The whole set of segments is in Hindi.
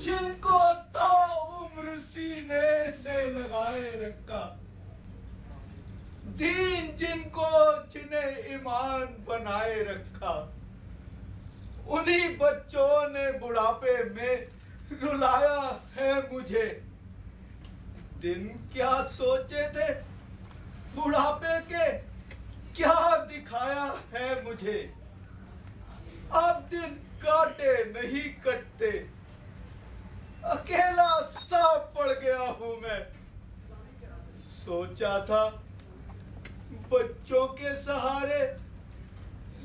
जिनको तो उम्र सीने से लगाए रखा, दीन जिनको जिन्हें ईमान बनाए रखा, उन्हीं बच्चों ने बुढ़ापे में रुलाया है मुझे। दिन क्या सोचे थे बुढ़ापे के, क्या दिखाया है मुझे। अब दिन काटे नहीं कटते, अकेला सा पड़ गया हूं मैं। सोचा था बच्चों के सहारे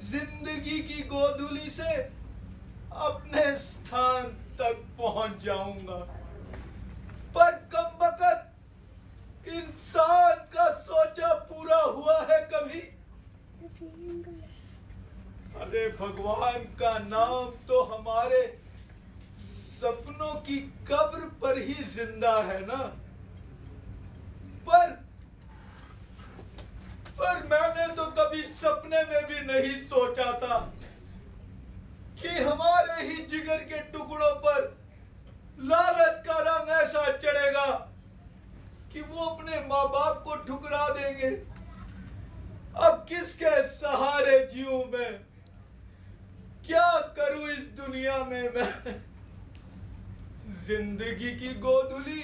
जिंदगी की गोधूली से अपने स्थान तक पहुंच जाऊंगा, पर कमबख्त इंसान का सोचा पूरा हुआ है कभी। अरे भगवान का नाम तो हमारे सपनों की कब्र पर ही जिंदा है ना। पर मैंने तो कभी सपने में भी नहीं सोचा था कि हमारे ही जिगर के टुकड़ों पर लालच का रंग ऐसा चढ़ेगा कि वो अपने माँ बाप को ठुकरा देंगे। अब किसके सहारे जीऊं मैं, क्या करूं इस दुनिया में मैं। जिंदगी की गोधूली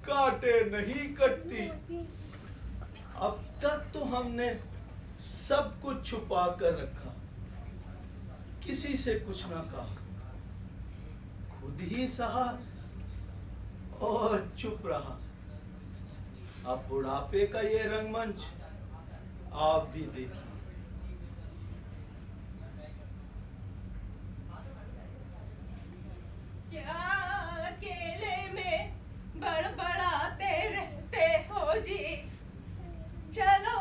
काटे नहीं कटती। अब तक तो हमने सब कुछ छुपा कर रखा, किसी से कुछ ना कहा, खुद ही सहा और चुप रहा। अब बुढ़ापे का ये रंगमंच आप भी देखिए। क्या अकेले में बड़बड़ाते रहते हो जी। चलो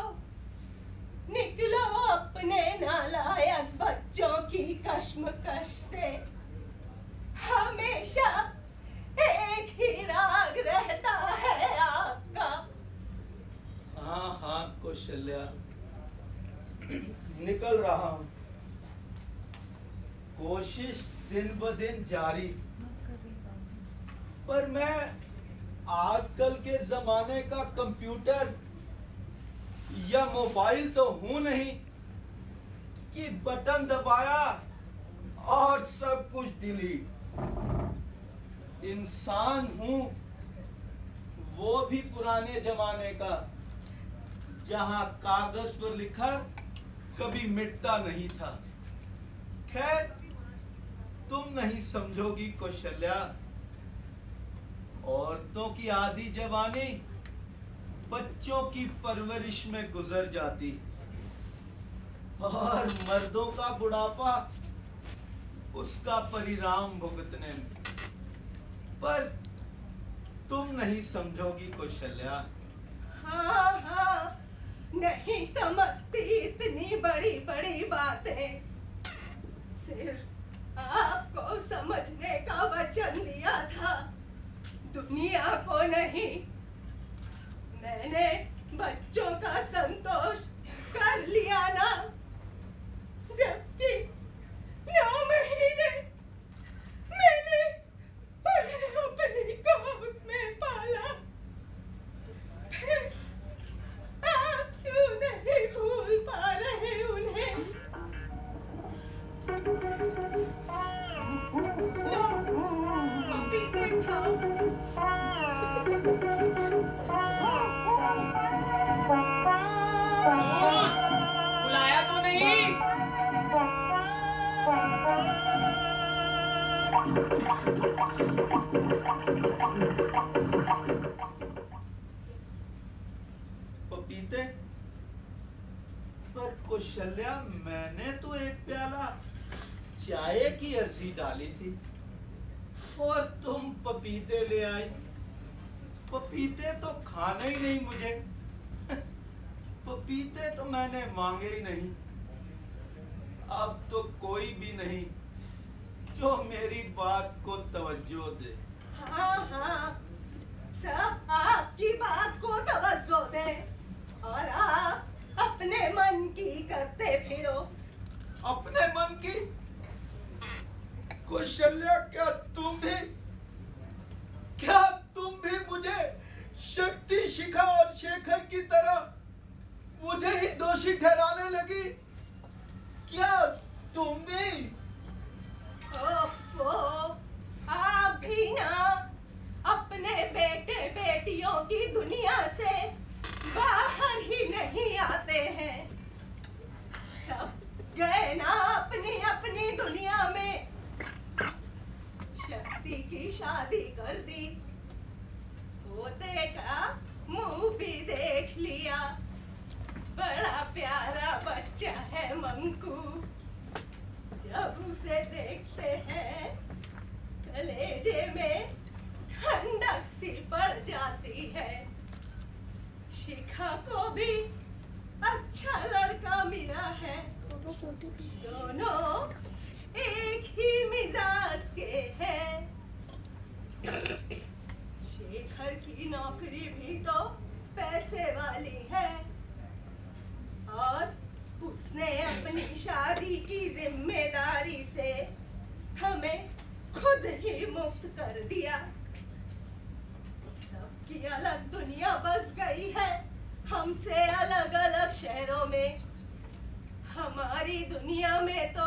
निकलो अपने नालायक बच्चों की कश्मकश से। हमेशा एक ही राग रहता है आपका। हाँ कौशल्या, निकल रहा हूं। कोशिश दिन ब दिन जारी। पर मैं आजकल के जमाने का कंप्यूटर या मोबाइल तो हूं नहीं कि बटन दबाया और सब कुछ डिलीट। इंसान हूं, वो भी पुराने जमाने का, जहां कागज पर लिखा कभी मिटता नहीं था। खैर, तुम नहीं समझोगी कौशल्या। औरतों की आधी जवानी बच्चों की परवरिश में गुजर जाती और मर्दों का बुढ़ापा उसका परिणाम भुगतने में। पर तुम नहीं समझोगी कौशल्या। हाँ, नहीं समझती इतनी बड़ी बड़ी बातें। सिर्फ आपको समझने का वचन दिया था, दुनिया को नहीं। मैंने बच्चों का संतोष कर लिया ना, जबकि 9 महीने मैंने उन्हें अपनी गोद में पाला। फिर आप क्यों नहीं भूल पा रहे उन्हें? लो, पपीते खाओ। बुलाया तो नहीं? पपीते? पर कौशल्या, मैंने तो एक प्याला चाय की अर्जी डाली थी और तुम पपीते ले आई। पपीते तो खाने ही नहीं मुझे। पपीते तो मैंने मांगे ही नहीं। अब तो कोई भी नहीं जो मेरी बात को तवज्जो दे। हाँ, सब आपकी बात को तवज्जो दे और आप अपने मन की करते फिरो। अपने मन की? कौशल्या, क्या तुम भी बेटियों की दुनिया से बाहर ही नहीं आते हैं। सब गए ना अपनी अपनी दुनिया में। शक्ति की शादी कर दी, पोते का मुंह भी देख लिया। बड़ा प्यारा बच्चा है मंकू। जब उसे देखते हैं कलेजे में ठंडक सी पड़ जाती है। शिखा को भी अच्छा लड़का मिला है। दोनों एक ही मिजाज के हैं। शेखर की नौकरी भी तो पैसे वाली है और उसने अपनी शादी की जिम्मेदारी से हमें खुद ही मुक्त कर दिया। सबकी अलग दुनिया बस गई है, हमसे अलग अलग शहरों में। हमारी दुनिया में तो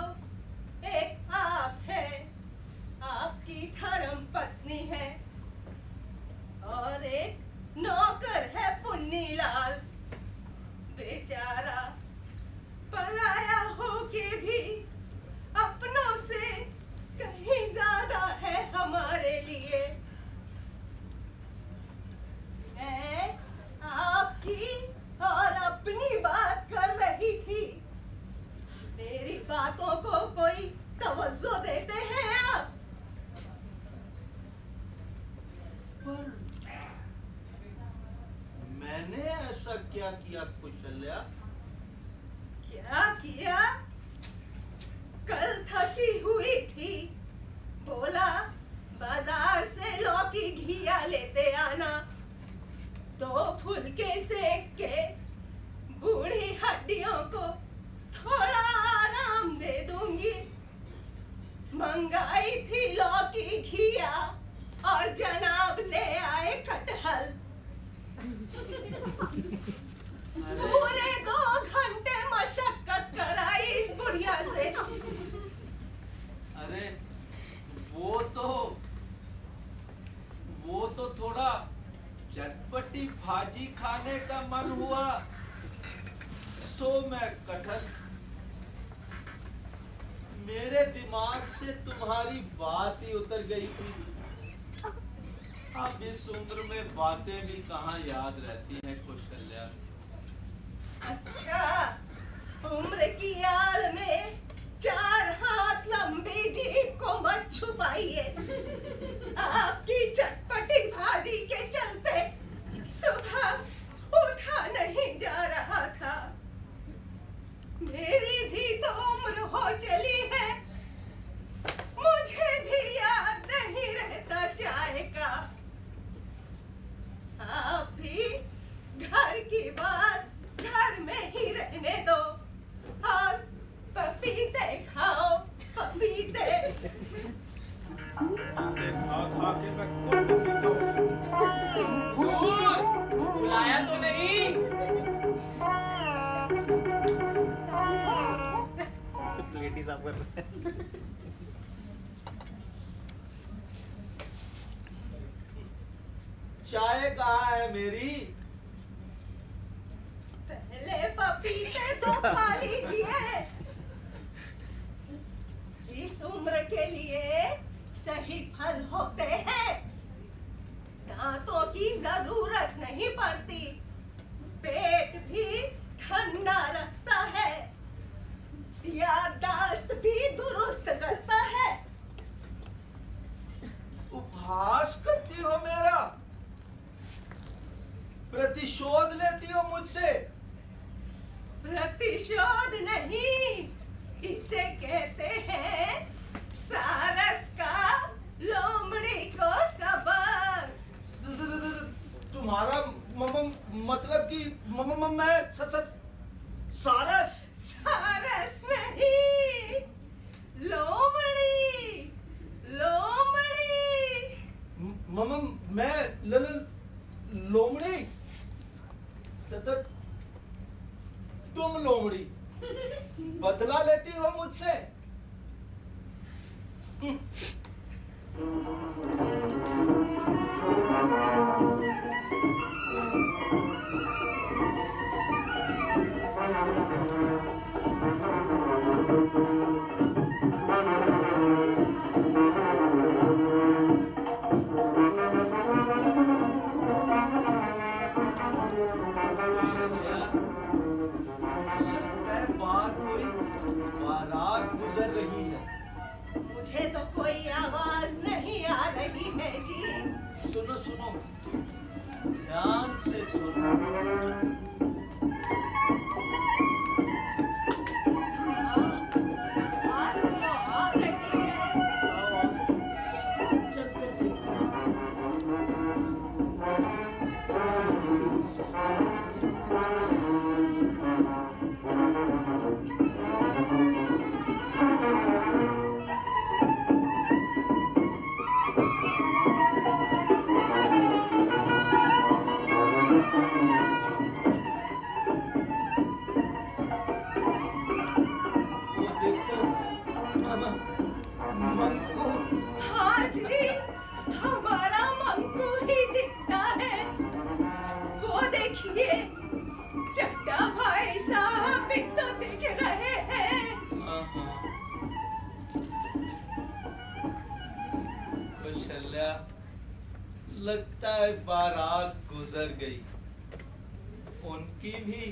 एक आप है, आपकी धर्म पत्नी है और एक नौकर है पुन्नीलाल। बेचारा पराया होके भी अपनों से कहीं ज्यादा है हमारे लिए। मैं आपकी और अपनी बात कर रही थी। मेरी बातों को कोई तवज्जो देते हैं आप? पर मैंने ऐसा क्या किया कौशल्या? क्या किया? कल थकी हुई थी, बोला बाजार से लौकी घिया लेते आना। 2 फुलके सेक के बूढ़ी हड्डियों को थोड़ा आराम दे दूंगी। मंगाई थी लौकी घिया और जनाब ले आए कटहल। पूरे 2 घंटे मशक्कत कराई इस बुढ़िया से। अरे वो तो थोड़ा चटपटी भाजी खाने का मन हुआ, सो मैं कटहल। मेरे दिमाग से तुम्हारी बात ही उतर गई थी। अब इस उम्र में बातें भी कहाँ याद रहती हैं कौशल्या। अच्छा, उम्र की आड़ में 4 हाथ लंबी जीभ को मत छुपाइए। आपकी चटपटी भाजी के चलते सुबह उठा नहीं जा रहा था। मेरी भी तो उम्र हो चली है, मुझे भी याद नहीं रहता चाय का। आप भी घर की बात घर में ही रहने दो और पपीते खाओ, पपीते। खा खा के मैं कुट पीता हूँ। हुजूर, बुलाया तो नहीं? प्लेट ही साफ कर रहे हैं। चाय कहाँ है मेरी? पहले पपीते तो खा लीजिए। इस उम्र के लिए सही फल होते हैं। दांतों की जरूरत नहीं पड़ती। पेट भी ठंडा रखता है, याददाश्त भी दुरुस्त करता है। उपहास करती हो मेरा? प्रतिशोध लेती हो मुझसे? प्रतिशोध नहीं, इसे कहते हैं सारस का लोमड़ी को सबक। तुम्हारा मतलब कि मैं सारस? सारस नहीं, लोमड़ी, लोमड़ी। मैं लोमड़ी? तुम लोमड़ी बदला लेती हो मुझसे? कोई आवाज नहीं आ रही है जी। सुनो सुनो, ध्यान से सुनो। आवाज तो आ रही है। चल कर देखते वो देखो, मंकू। हाँ जी, हमारा मंकू ही दिखता है। वो देखिए, चड्डा भाई साहब भी तो दिख रहे हैं। कौशल्या, लगता है बारात गुजर गई, उनकी भी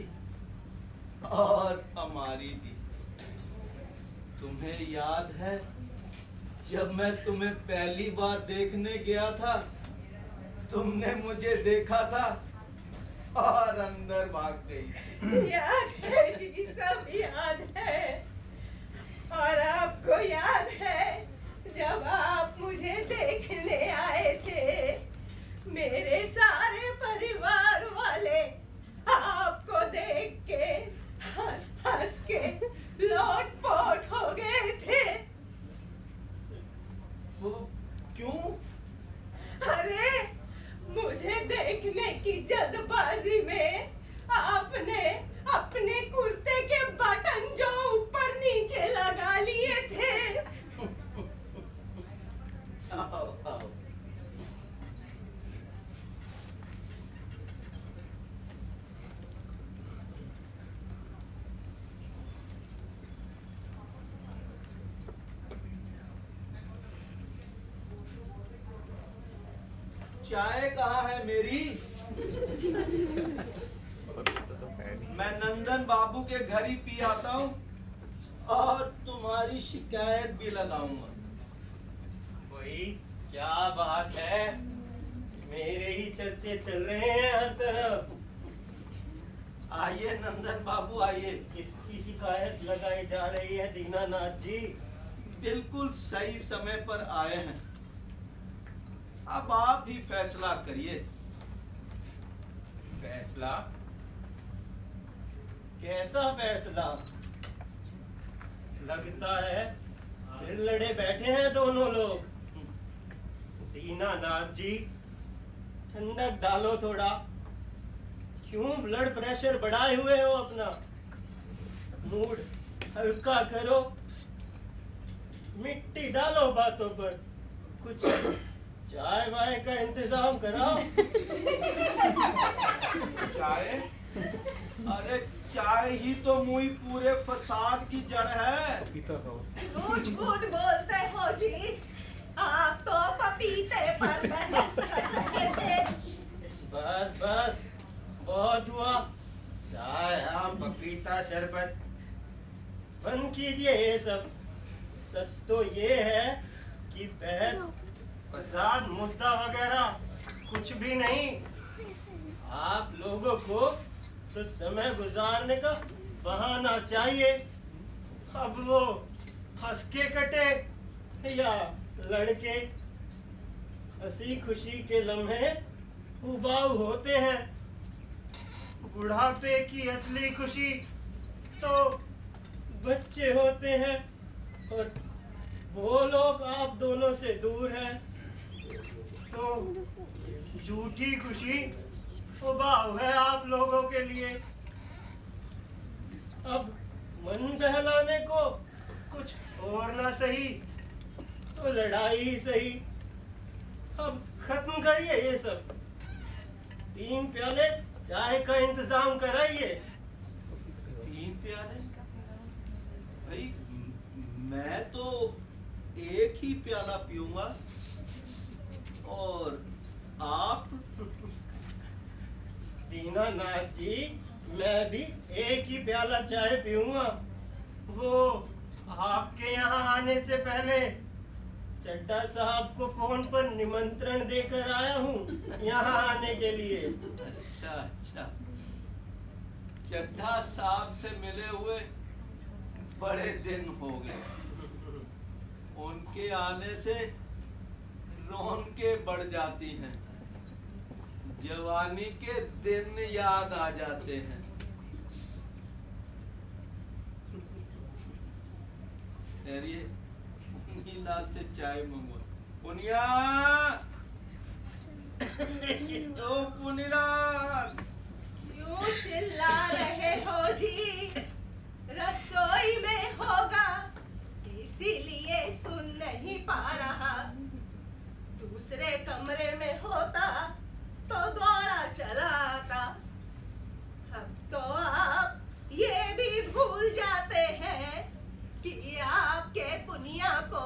और हमारी भी। तुम्हें याद है जब मैं तुम्हें पहली बार देखने गया था, तुमने मुझे देखा था और अंदर भाग गई। याद है जी, सब याद है। और आपको याद है जब आप मुझे देखने आए थे, मेरे सारे परिवार वाले आपको देख के हंस हंस के लोटपोट हो गए थे। वो क्यों? अरे, मुझे देखने की जल्दबाजी में आपने अपने कुर्ते के बटन जो ऊपर नीचे लगा लिए थे। आओ, आओ। चाय कहाँ है मेरी? मैं नंदन बाबू के घर ही पी आता हूँ और तुम्हारी शिकायत भी लगाऊंगा। वही क्या बात है, मेरे ही चर्चे चल रहे हैं हर तरफ। आइए नंदन बाबू आइए। किसकी शिकायत लगाई जा रही है दीनानाथ जी? बिल्कुल सही समय पर आए हैं। अब आप ही फैसला करिए। फैसला? कैसा फैसला? लगता है फिर लड़े बैठे हैं दोनों लोग। दीनानाथ जी, ठंडक डालो थोड़ा। क्यों ब्लड प्रेशर बढ़ाए हुए हो अपना? मूड हल्का करो, मिट्टी डालो बातों पर, कुछ चाय वाय का इंतजाम कराओ। चाय? अरे चाय ही तो मुई पूरे फसाद की जड़ है। झूठ झूठ बोलते हो जी। आप तो पपीते पर बहस कर रहे थे। बस बस, बहुत हुआ। चाय, आम, पपीता, शरबत बंद कीजिए ये सब। सच तो ये है कि बहस, फसाद, मुद्दा वगैरह कुछ भी नहीं। आप लोगों को तो समय गुजारने का बहाना चाहिए। अब वो हंस के कटे या लड़के, हंसी खुशी के लम्हे उबाऊ होते हैं। बुढ़ापे की असली खुशी तो बच्चे होते हैं, और वो लोग आप दोनों से दूर हैं, तो झूठी खुशी उबाऊ है आप लोगों के लिए। अब मन बहलाने को कुछ और ना सही तो लड़ाई ही सही। अब खत्म करिए ये सब। 3 प्याले चाय का इंतजाम कराइए। 3 प्याले? भाई मैं तो एक ही प्याला पीऊंगा। और आप? दीनानाथ जी, मैं भी एक ही प्याला चाय पीऊंगा। वो आपके यहाँ आने से पहले चड्ढा साहब को फोन पर निमंत्रण देकर आया हूँ यहाँ आने के लिए। अच्छा अच्छा, चड्ढा साहब से मिले हुए बड़े दिन हो गए। उनके आने से रौनकें बढ़ जाती हैं, जवानी के दिन याद आ जाते हैं। लाल से चाय मंगवा। पुनिया ओ पुनीलाल, क्यों चिल्ला रहे हो जी? रसोई में होगा इसीलिए सुन नहीं पा रहा। दूसरे कमरे में होता तो दौड़ा चला आता। अब तो आप ये भी भूल जाते हैं कि आपके पुनिया को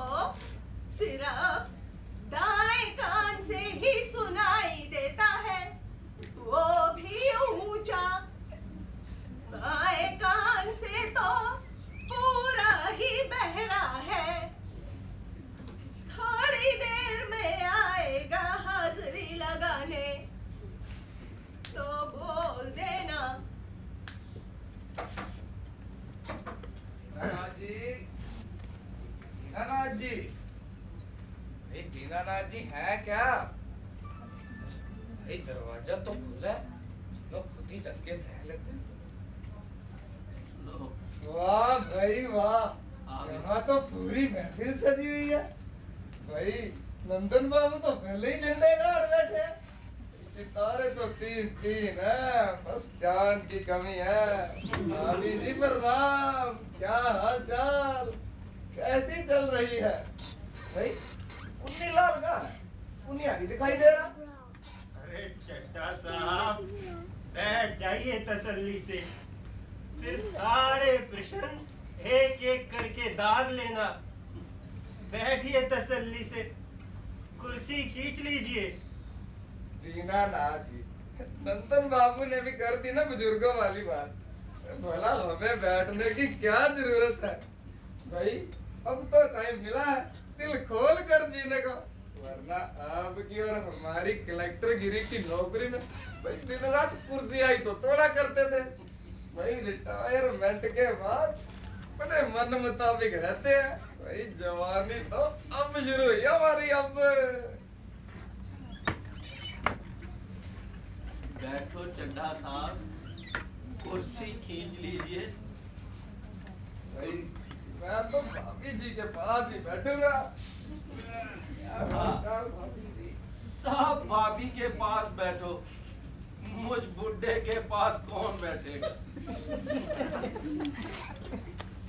सिर्फ दाएं कान से ही सुनाई देता है, वो भी ऊंचा। बाएं कान से तो पूरा ही बहरा है। थोड़ी देर में आएगा हाजिरी लगाने, तो बोल देना। दीनानाथ जी, भाई दीनानाथ जी है क्या? भाई दरवाजा तो खुला है, चलो खुद ही चल के देख लेते हैं। वाह भाई वाह, यहाँ तो पूरी महफिल सजी हुई है। भाई नंदन बाबू तो पहले ही झंडे गाड़ बैठे हैं। सितारे तो तीन तीन है, बस चांद की कमी है। भाभी जी प्रणाम, क्या हाल चाल, कैसी चल रही है? भाई पुन्नीलाल कहाँ है? पुनिया नहीं दिखाई दे रहा। अरे चड्ढा साहब, बैठ जाइए तसल्ली से, फिर सारे प्रश्न एक एक करके दाग लेना। बैठिए तसल्ली से, कुर्सी खींच लीजिए। दीनानाथ जी, नंदन बाबू ने भी कर दी ना बुजुर्गों वाली बात। भला हमें बैठने की क्या जरूरत है? भाई अब तो टाइम मिला है दिल खोल कर जीने को, वरना आपकी और हमारी कलेक्टर गिरी की नौकरी में भाई दिन रात कुर्सियां ही तो तोड़ा करते थे। भाई रिटायरमेंट के बाद बड़े मन मुताबिक रहते हैं। भाई जवानी तो अब शुरू हुई हमारी। अब बैठो चड्ढा साहब, कुर्सी खींच लीजिए। भाई मैं तो भाभी जी के पास ही बैठूंगा। सब भाभी के पास बैठो, मुझ बुड्ढे के पास कौन बैठेगा?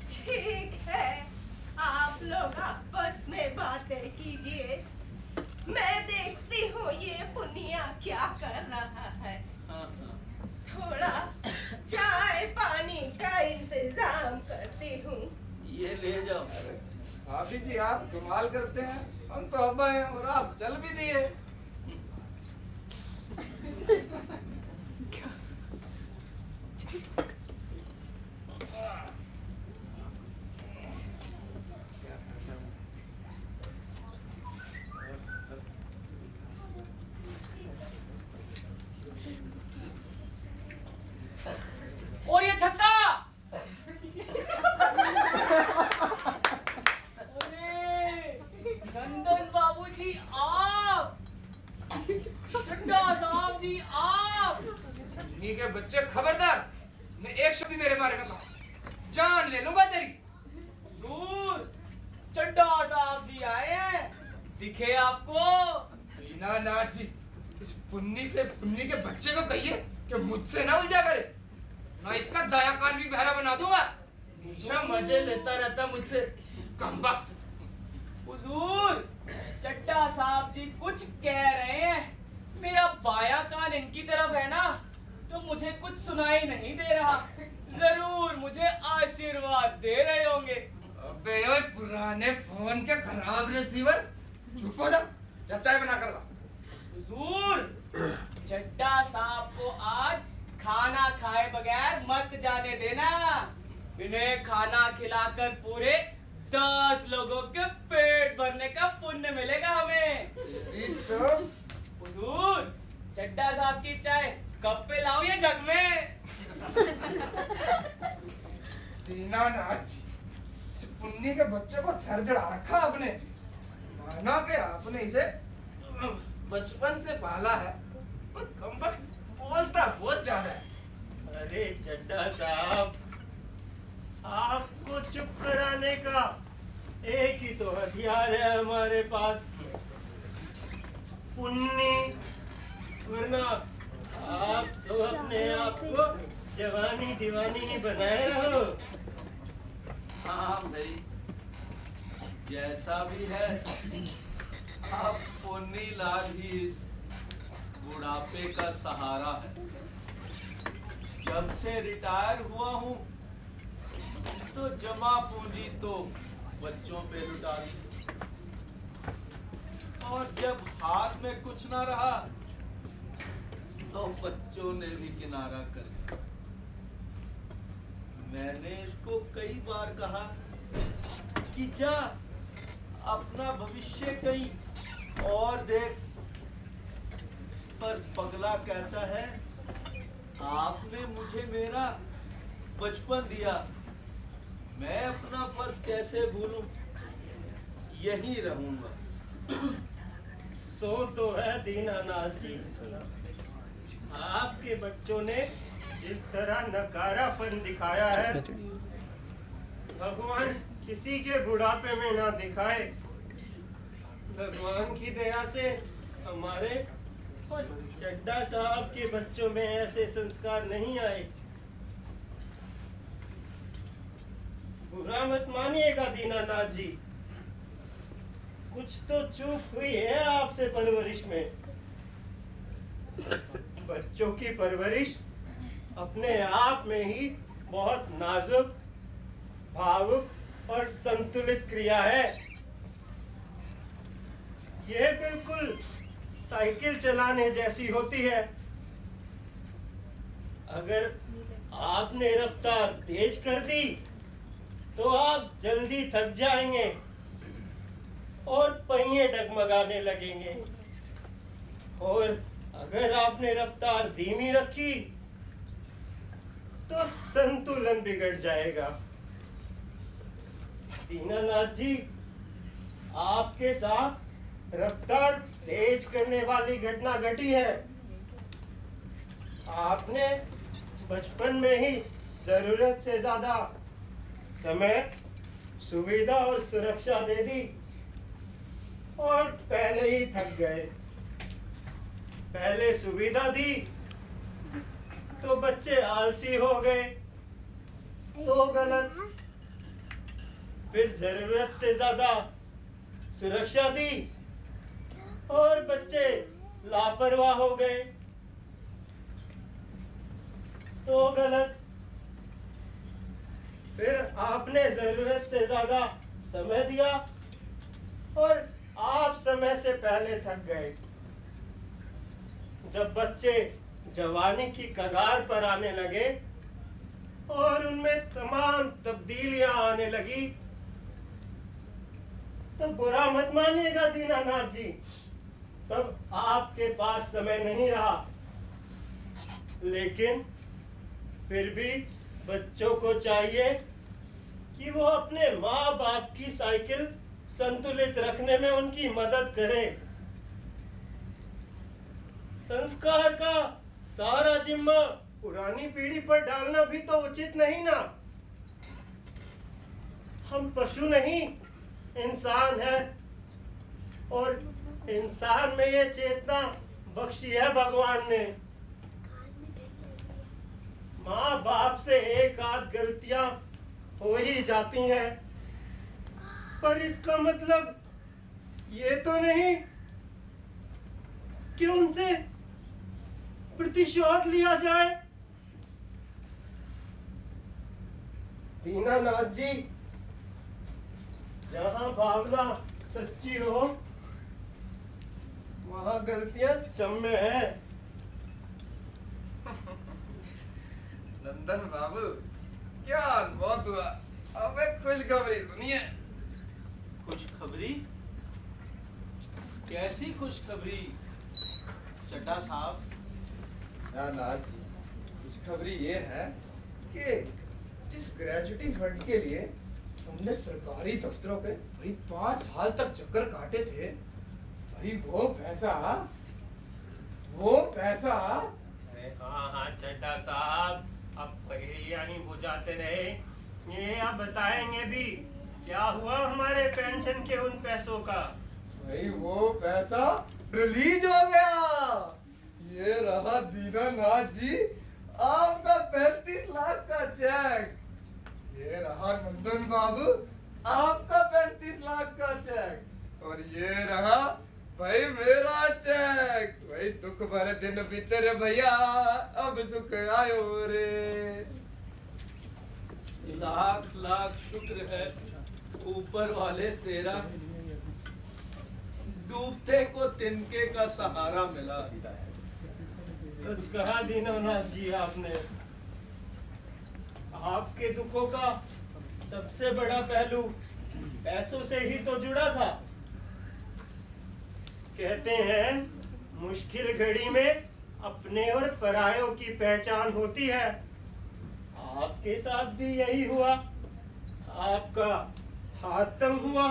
ठीक है, आप लोग आपस में बातें कीजिए। मैं देखती हूँ ये पुनिया क्या कर रहा है। थोड़ा चाय पानी का इंतजाम करती हूँ। ये ले जाओ। भाभी जी आप कमाल करते हैं, हम तो अब आए और आप चल भी दिए। और ये छक्का, अरे नंदन बाबूजी आप, चड्ढा साहब जी आप। इन्हीं के बच्चे खबरदार, मैं एक शब्द मेरे बारे में कहा जान ले लूंगा तेरी। हुजूर, चड्ढा साहब जी आए हैं, दिखे आपको? दीनानाथ जी, इस पुन्नी के बच्चे को कहिए कि मुझसे ना उलझा करे, ना इसका दाया कान भी बहरा बना दूंगा। हमेशा मजे लेता रहता मुझसे, कमबख्त। हुजूर, चड्ढा साहब जी कुछ कह रहे हैं, मेरा बाया कान इनकी तरफ है ना, तो मुझे कुछ सुनाई नहीं दे रहा। जरूर मुझे आशीर्वाद दे रहे होंगे। अबे ओए पुराने फोन के खराब रिसीवर, चुप हो जा या चाय बना कर ला। हुजूर, चड्ढा साहब को आज खाना खाए बगैर मत जाने देना। इन्हें खाना खिलाकर पूरे 10 लोगों के पेट भरने का पुण्य मिलेगा हमें। जी तो हुजूर, चड्डा साहब की चाय कप पे लाऊं या जग में? दीनानाथ जी, इस पुन्नी के बच्चे को सर चढ़ा रखा आपने। माना कि आपने इसे बचपन से पाला है, पर कमबख्त बोलता बहुत ज्यादा है। अरे चड्डा साहब, आपको चुप कराने का एक ही तो हथियार है हमारे पास, पुन्नी। वरना आप तो अपने आप को जवानी दीवानी ही बनाए रहो। हाँ भाई, जैसा भी है, अब पुन्नी लाल ही इस बुढ़ापे का सहारा है। जब से रिटायर हुआ हूँ तो जमा पूंजी तो बच्चों पे लुटा दी, और जब हाथ में कुछ ना रहा तो बच्चों ने भी किनारा कर लिया। मैंने इसको कई बार कहा कि जा अपना भविष्य कहीं और देख, पर पगला कहता है आपने मुझे मेरा बचपन दिया, मैं अपना फर्ज कैसे भूलूं, यहीं रहूंगा। सो तो है दीनानाथ जी, आपके बच्चों ने जिस तरह नकारापन दिखाया है, भगवान किसी के बुढ़ापे में ना दिखाए। भगवान की दया से हमारे और चड्डा साहब के बच्चों में ऐसे संस्कार नहीं आए। बुरा मत मानिएगा दीनानाथ जी, कुछ तो चूक हुई है आपसे परवरिश में। बच्चों की परवरिश अपने आप में ही बहुत नाजुक, भावुक और संतुलित क्रिया है। यह बिल्कुल साइकिल चलाने जैसी होती है। अगर आपने रफ्तार तेज कर दी तो आप जल्दी थक जाएंगे और पहिए डगमगाने लगेंगे, और अगर आपने रफ्तार धीमी रखी तो संतुलन बिगड़ जाएगा। दीनानाथ जी, आपके साथ रफ्तार तेज करने वाली घटना घटी है। आपने बचपन में ही जरूरत से ज्यादा समय, सुविधा और सुरक्षा दे दी और पहले ही थक गए। पहले सुविधा दी तो बच्चे आलसी हो गए, तो गलत। फिर जरूरत से ज्यादा सुरक्षा दी और बच्चे लापरवाह हो गए, तो गलत। फिर आपने जरूरत से ज्यादा समय दिया और आप समय से पहले थक गए। जब बच्चे जवानी की कगार पर आने लगे और उनमें तमाम तब्दीलियां आने लगी, तो बुरा मत मानिएगा दीनानाथ जी, तब आपके पास समय नहीं रहा। लेकिन फिर भी बच्चों को चाहिए कि वो अपने माँ बाप की साइकिल संतुलित रखने में उनकी मदद करें। संस्कार का सारा जिम्मा पुरानी पीढ़ी पर डालना भी तो उचित नहीं ना। हम पशु नहीं, इंसान है, और इंसान में ये चेतना बख्शी है भगवान ने। माँ बाप से एक आध गलतियां हो ही जाती हैं, पर इसका मतलब ये तो नहीं कि उनसे प्रतिशोध लिया जाए। दीनानाथ जी, जहां भावना सच्ची हो वहां गलतियां क्षम्य है। नंदन बाबू, क्या अनुभव हुआ? अब एक खुशखबरी सुनिए। खुशखबरी? कैसी खुशखबरी चड्ढा साहब? नाथ जी, खुशखबरी ये है कि जिस ग्रेजुटी फंड के लिए हमने सरकारी दफ्तरों के भाई 5 साल तक चक्कर काटे थे, भाई वो पैसा अरे हाँ हाँ चड्ढा साहब, अब पहेलियां ही बुझाते रहे। ये आप बताएंगे भी क्या हुआ हमारे पेंशन के उन पैसों का? भाई वो पैसा रिलीज हो गया। ये रहा दीनानाथ जी आपका 35 लाख का चेक। ये रहा नंदन बाबू आपका 35 लाख का चेक। और ये रहा भाई मेरा चेक। भाई दुख भरे दिन बीते रे भैया, अब सुख आयो रे। लाख लाख शुक्र है ऊपर वाले तेरा, डूबते को तिनके का सहारा मिला। सच कहा दीनानाथ जी आपने। आपके दुखों का सबसे बड़ा पहलू पैसों से ही तो जुड़ा था। कहते हैं मुश्किल घड़ी में अपने और परायों की पहचान होती है। आपके साथ भी यही हुआ। आपका हाथ तंग हुआ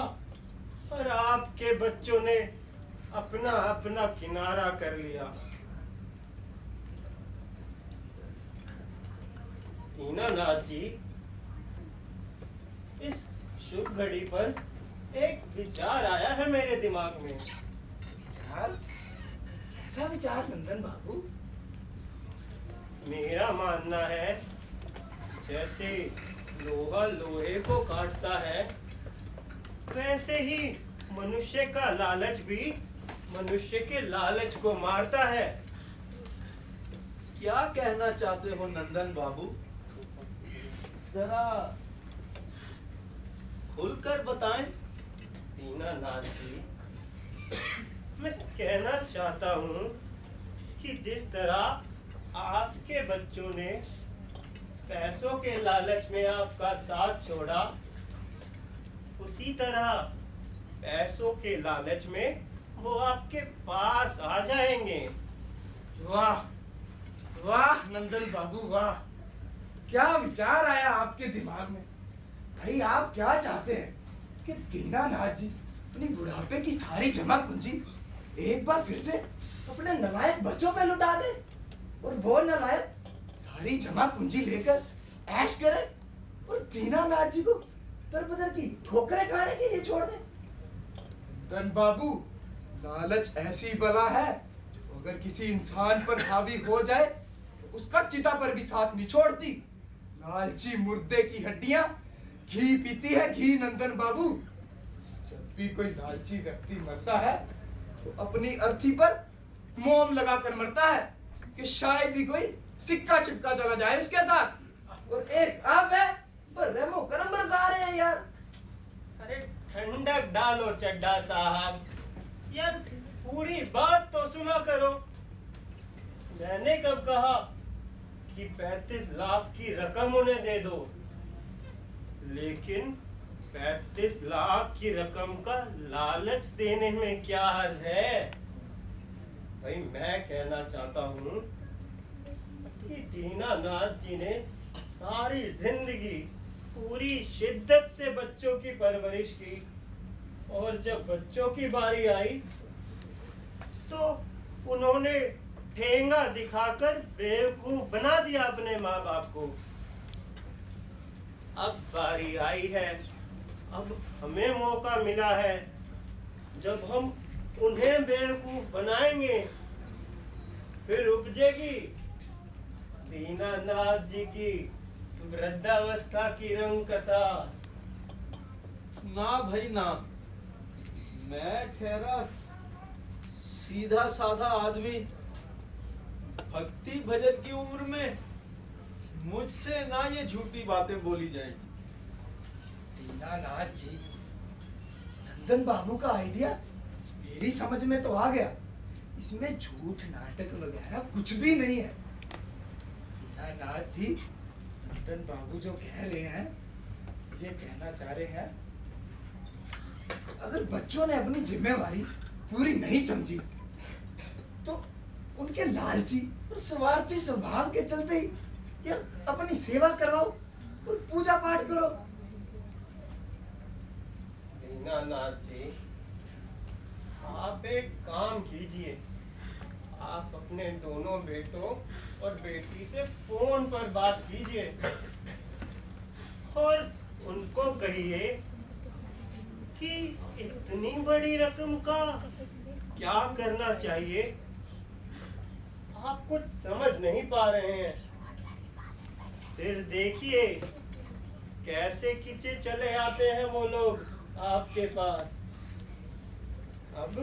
और आपके बच्चों ने अपना अपना किनारा कर लिया। दीनानाथ जी, इस शुभ घड़ी पर एक विचार आया है मेरे दिमाग में। विचार? ऐसा विचार नंदन बाबू? मेरा मानना है जैसे लोहा लोहे को काटता है, वैसे ही मनुष्य का लालच भी मनुष्य के लालच को मारता है। क्या कहना चाहते हो नंदन बाबू? जरा खुलकर बताएं। दीनानाथ जी, मैं कहना चाहता हूँ कि जिस तरह आपके बच्चों ने पैसों के लालच में आपका साथ छोड़ा, उसी तरह पैसों के लालच में वो आपके पास आ जाएंगे। वाह वाह नंदन बाबू वाह, क्या विचार आया आपके दिमाग में। भाई आप क्या चाहते हैं कि दीनानाथ जी अपनी बुढ़ापे की सारी जमा पूंजी एक बार फिर से अपने नालायक बच्चों पे लुटा दे, और वो नालायक सारी जमा पूंजी लेकर ऐश करे और दीनानाथ जी को दर की ठोकरें खाने के लिए छोड़ दे। नंदन बाबू, लालच ऐसी बला है जो अगर किसी इंसान पर हावी हो जाए तो उसका चिता पर भी साथ नहीं छोड़ती। लालची मुर्दे की हड्डियां घी पीती है, घी नंदन बाबू। जब भी कोई लालची व्यक्ति मरता है तो अपनी अर्थी पर मोम लगाकर मरता है कि शायद ही कोई सिक्का चिपका चला जाए उसके साथ। और एक आप है पर रेमो करम बरसा रहे हैं यार। अरे ठंडक डालो चड्ढा साहब, यार पूरी बात तो सुना करो। मैंने कब कहा कि 35 लाख की रकम उन्हें दे दो, लेकिन 35 लाख की रकम का लालच देने में क्या हर्ज है। भाई मैं कहना चाहता हूँ कि दीनानाथ जी ने सारी जिंदगी पूरी शिद्दत से बच्चों की परवरिश की, और जब बच्चों की बारी आई तो उन्होंने ठेंगा दिखाकर बेवकूफ बना दिया अपने माँ बाप को। अब बारी आई है, अब हमें मौका मिला है, जब हम उन्हें बेवकूफ बनाएंगे फिर उपजेगी दीनानाथ जी की वृद्धावस्था की रंग कथा। ना भाई ना, मैं ठहरा सीधा साधा आदमी, भक्ति भजन की उम्र में मुझसे ना ये झूठी बातें बोली जाएंगी। दीनानाथ जी, नंदन बाबू का आइडिया मेरी समझ में तो आ गया। इसमें झूठ नाटक वगैरह कुछ भी नहीं है। दीनानाथ जी, नंदन बाबू जो कह रहे हैं, ये कहना चाह रहे हैं अगर बच्चों ने अपनी जिम्मेवारी पूरी नहीं समझी तो उनके लालची और स्वार्थी स्वभाव के चलते ही यार अपनी सेवा करवाओ और पूजा पाठ करो। दीनानाथ जी, आप एक काम कीजिए, आप अपने दोनों बेटों और बेटी से फोन पर बात कीजिए और उनको कहिए कि इतनी बड़ी रकम का क्या करना चाहिए, आप कुछ समझ नहीं पा रहे हैं। फिर देखिए कैसे खींचे चले आते हैं वो लोग आपके पास। अब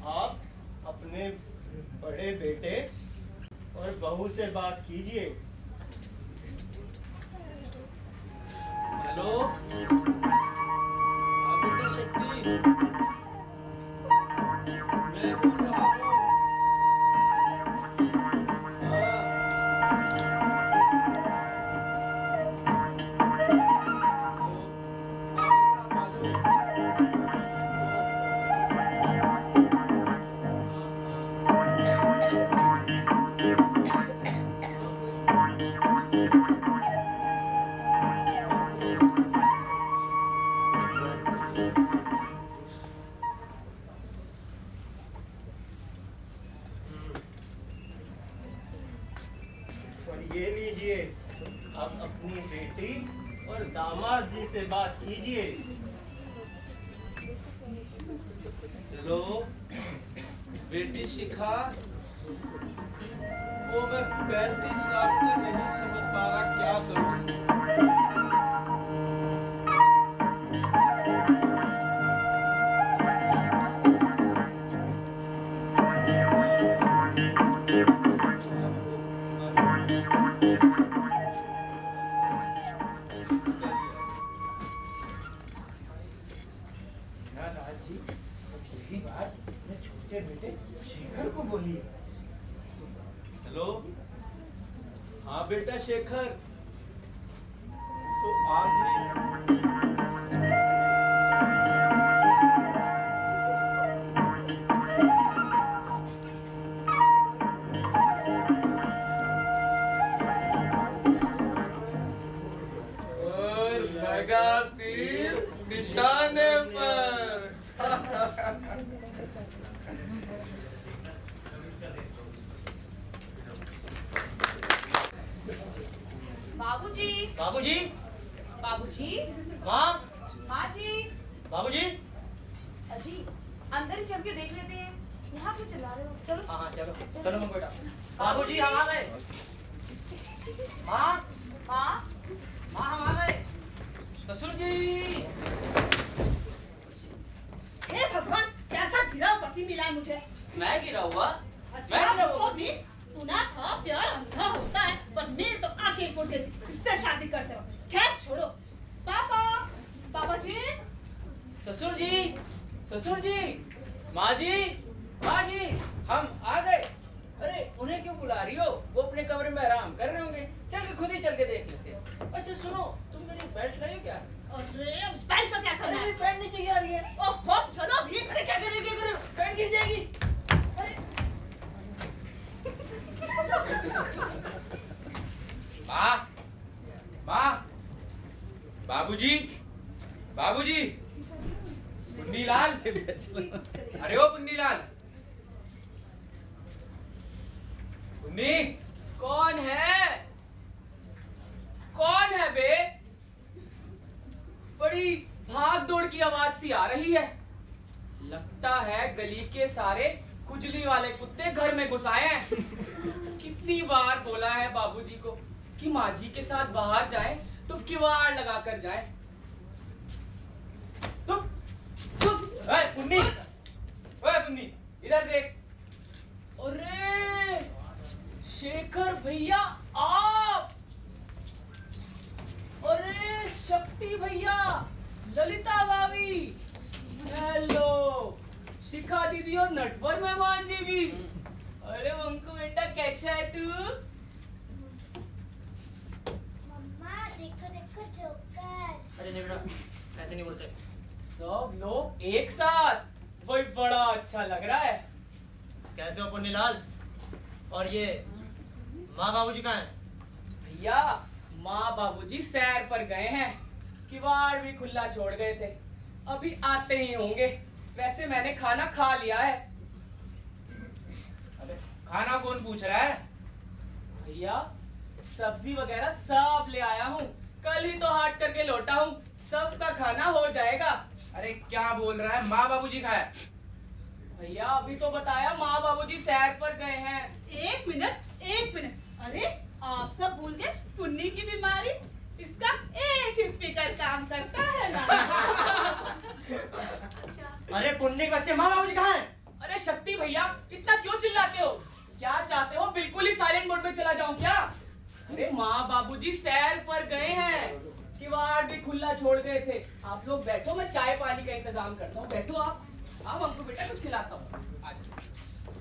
आप अपने बड़े बेटे और बहू से बात कीजिए। हेलो, हाँ बेटा शक्ति, मैं बोल रहा हूँ। और ये लीजिए, अब अपनी बेटी और दामाद जी से बात कीजिए। चलो बेटी शिखा, वो मैं 35 लाख का नहीं समझ पा रहा, क्या करूं। दीनानाथ जी, अब यही बात अपने छोटे बेटे शेखर को बोलिए। हेलो, हाँ बेटा शेखर, तो आप और लगा तीर निशाने पर। बाबूजी, बाबूजी, बाबूजी, माँ, माँ जी, बाबूजी। अजी अंदर ही चल के देख लेते हैं, यहाँ क्यों चिल्ला रहे हो? चलो। हाँ हाँ चलो चलो मंगू बेटा। बाबूजी हम आ गए। माँ, माँ, माँ हम आ गए। ससुर जी, हे भगवान, कैसा गिरा पति मिला है मुझे। मैं गिरा हुआ? अच्छा, मैं गिरा तो हुआ? भी सुना था प्यार अंधा होता है, पर मेरे तो आंखें फूट गई थी इससे शादी करते वक्त। खैर छोड़ो। पापा, पापा जी, ससुर जी, ससुर जी, माँ जी, माँ जी, हम आ गए। अरे उन्हें क्यों बुला रही हो? वो अपने कमरे में आराम कर रहे होंगे। चल के खुद ही चल के देख लेते हैं। अच्छा सुनो, तुम मेरी बेल्ट लाई हो क्या? अरे बैल का क्या अरे करना मेरी है? पैंट नीचे गिर रही है। ओहो, चलो भी। अरे क्या कर रहे हो? पैंट गिर जाएगी। अरे माँ, माँ, बाबूजी, बाबूजी, पुन्नीलाल, अरे ओ पुन्नीलाल, पुन्नी, कौन है? कौन है बे? बड़ी भाग दौड़ की आवाज सी आ रही है। लगता है गली के सारे खुजली वाले कुत्ते घर में घुस आए हैं। कितनी बार बोला है बाबूजी को कि माँ जी के साथ बाहर जाएं तो किवाड़ लगा कर जाएं। चुप, चुप। ओए पुन्नी, ओए पुन्नी, इधर देख। अरे शेखर भैया आप! अरे शक्ति भैया, ललिता भाभी, हेलो, शिखा दीदी और नटवर मेहमान जी भी। अरे मंकू बेटा कैसा है तू? अरे नहीं बेटा, ऐसे नहीं बोलते। सब लोग एक साथ, वही बड़ा अच्छा लग रहा है। कैसे हो पुन्नीलाल? और ये माँ बाबूजी कहाँ हैं? भैया माँ बाबूजी सैर पर गए हैं, किवाड़ भी खुला छोड़ गए थे, अभी आते ही होंगे। वैसे मैंने खाना खा लिया है। अबे खाना कौन पूछ रहा है? भैया सब्जी वगैरह सब ले आया हूँ, कल ही तो हाट करके लौटा हूँ, सबका खाना हो जाएगा। अरे क्या बोल रहा है? माँ बाबूजी कहाँ है? भैया अभी तो बताया माँ बाबूजी सैर पर गए हैं। एक मिनट, एक मिनट। अरे आप सब भूल गए पुन्नी की बीमारी। इसका एक स्पीकर काम करता है ना। अरे पुन्नी के बच्चे, माँ बाबूजी कहाँ हैं? अरे शक्ति भैया इतना क्यों चिल्लाते हो? क्या चाहते हो, बिल्कुल ही साइलेंट मोड में चला जाऊं क्या? अरे माँ बाबूजी सैर पर गए हैं, किवाड़ भी खुला छोड़ गए थे। आप लोग बैठो, मैं चाय पानी का इंतजाम करता हूँ। बैठो आप हमको बेटा कुछ खिलाता हूँ।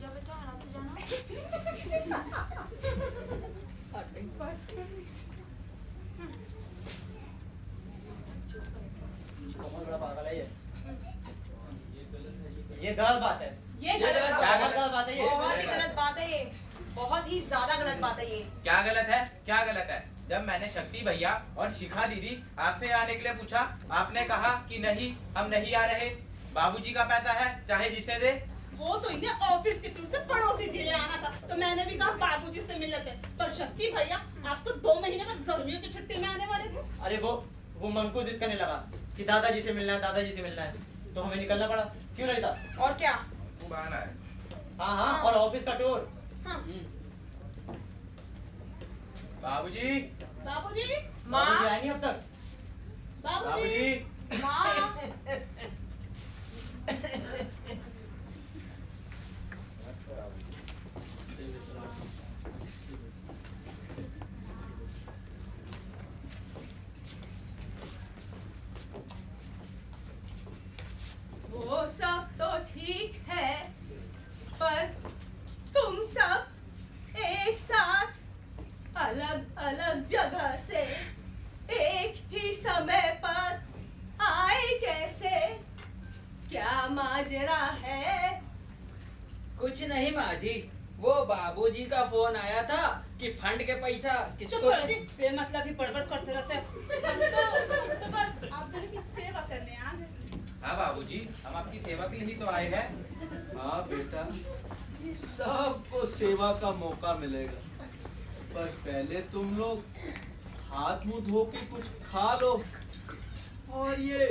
जा बेटा आराम से जाना। बहुत बड़ा पागल है ये गलत बात है। ये गलत बात है ये। बहुत ही गलत बात है ये, बहुत ही ज्यादा गलत बात है ये। क्या गलत है? क्या गलत है? जब मैंने शक्ति भैया और शिखा दीदी आपसे आने के लिए पूछा, आपने कहा कि नहीं हम नहीं आ रहे, बाबूजी का पैसा है चाहे जिसे दे। वो तो इन्हें ऑफिस के टूर से पड़ोसी जिले आना था, तो मैंने भी कहा बाबूजी से मिल लेते। पर शक्ति भैया आप तो 2 महीने में गर्मियों की छुट्टी में आने वाले थे। अरे वो मंकू जिद करने लगा कि दादाजी से मिलना है, दादाजी से मिलना है, तो हमें निकलना पड़ा। क्यों नहीं था? और क्या? वो बहाना है। हाँ, और ऑफिस का टूर। हाँ। बाबूजी, बाबूजी, बाबूजी आए नहीं अब तक। बाबूजी, माँ। वो सब तो ठीक है, पर तुम सब एक साथ अलग अलग जगह से एक ही समय पर आए कैसे? क्या माजरा है? कुछ नहीं माँ जी, वो बाबूजी का फोन आया था कि फंड के पैसा चुप किसको करो जी, बेमतलब ही बड़बड़ करते रहते हैं। तो बस आप दोनों की सेवा करने आ गए। हाँ बाबूजी, हम आपकी सेवा के लिए ही तो आए हैं। हाँ बेटा, सबको सेवा का मौका मिलेगा, पर पहले तुम लोग हाथ मुंह धो के कुछ खा लो। और ये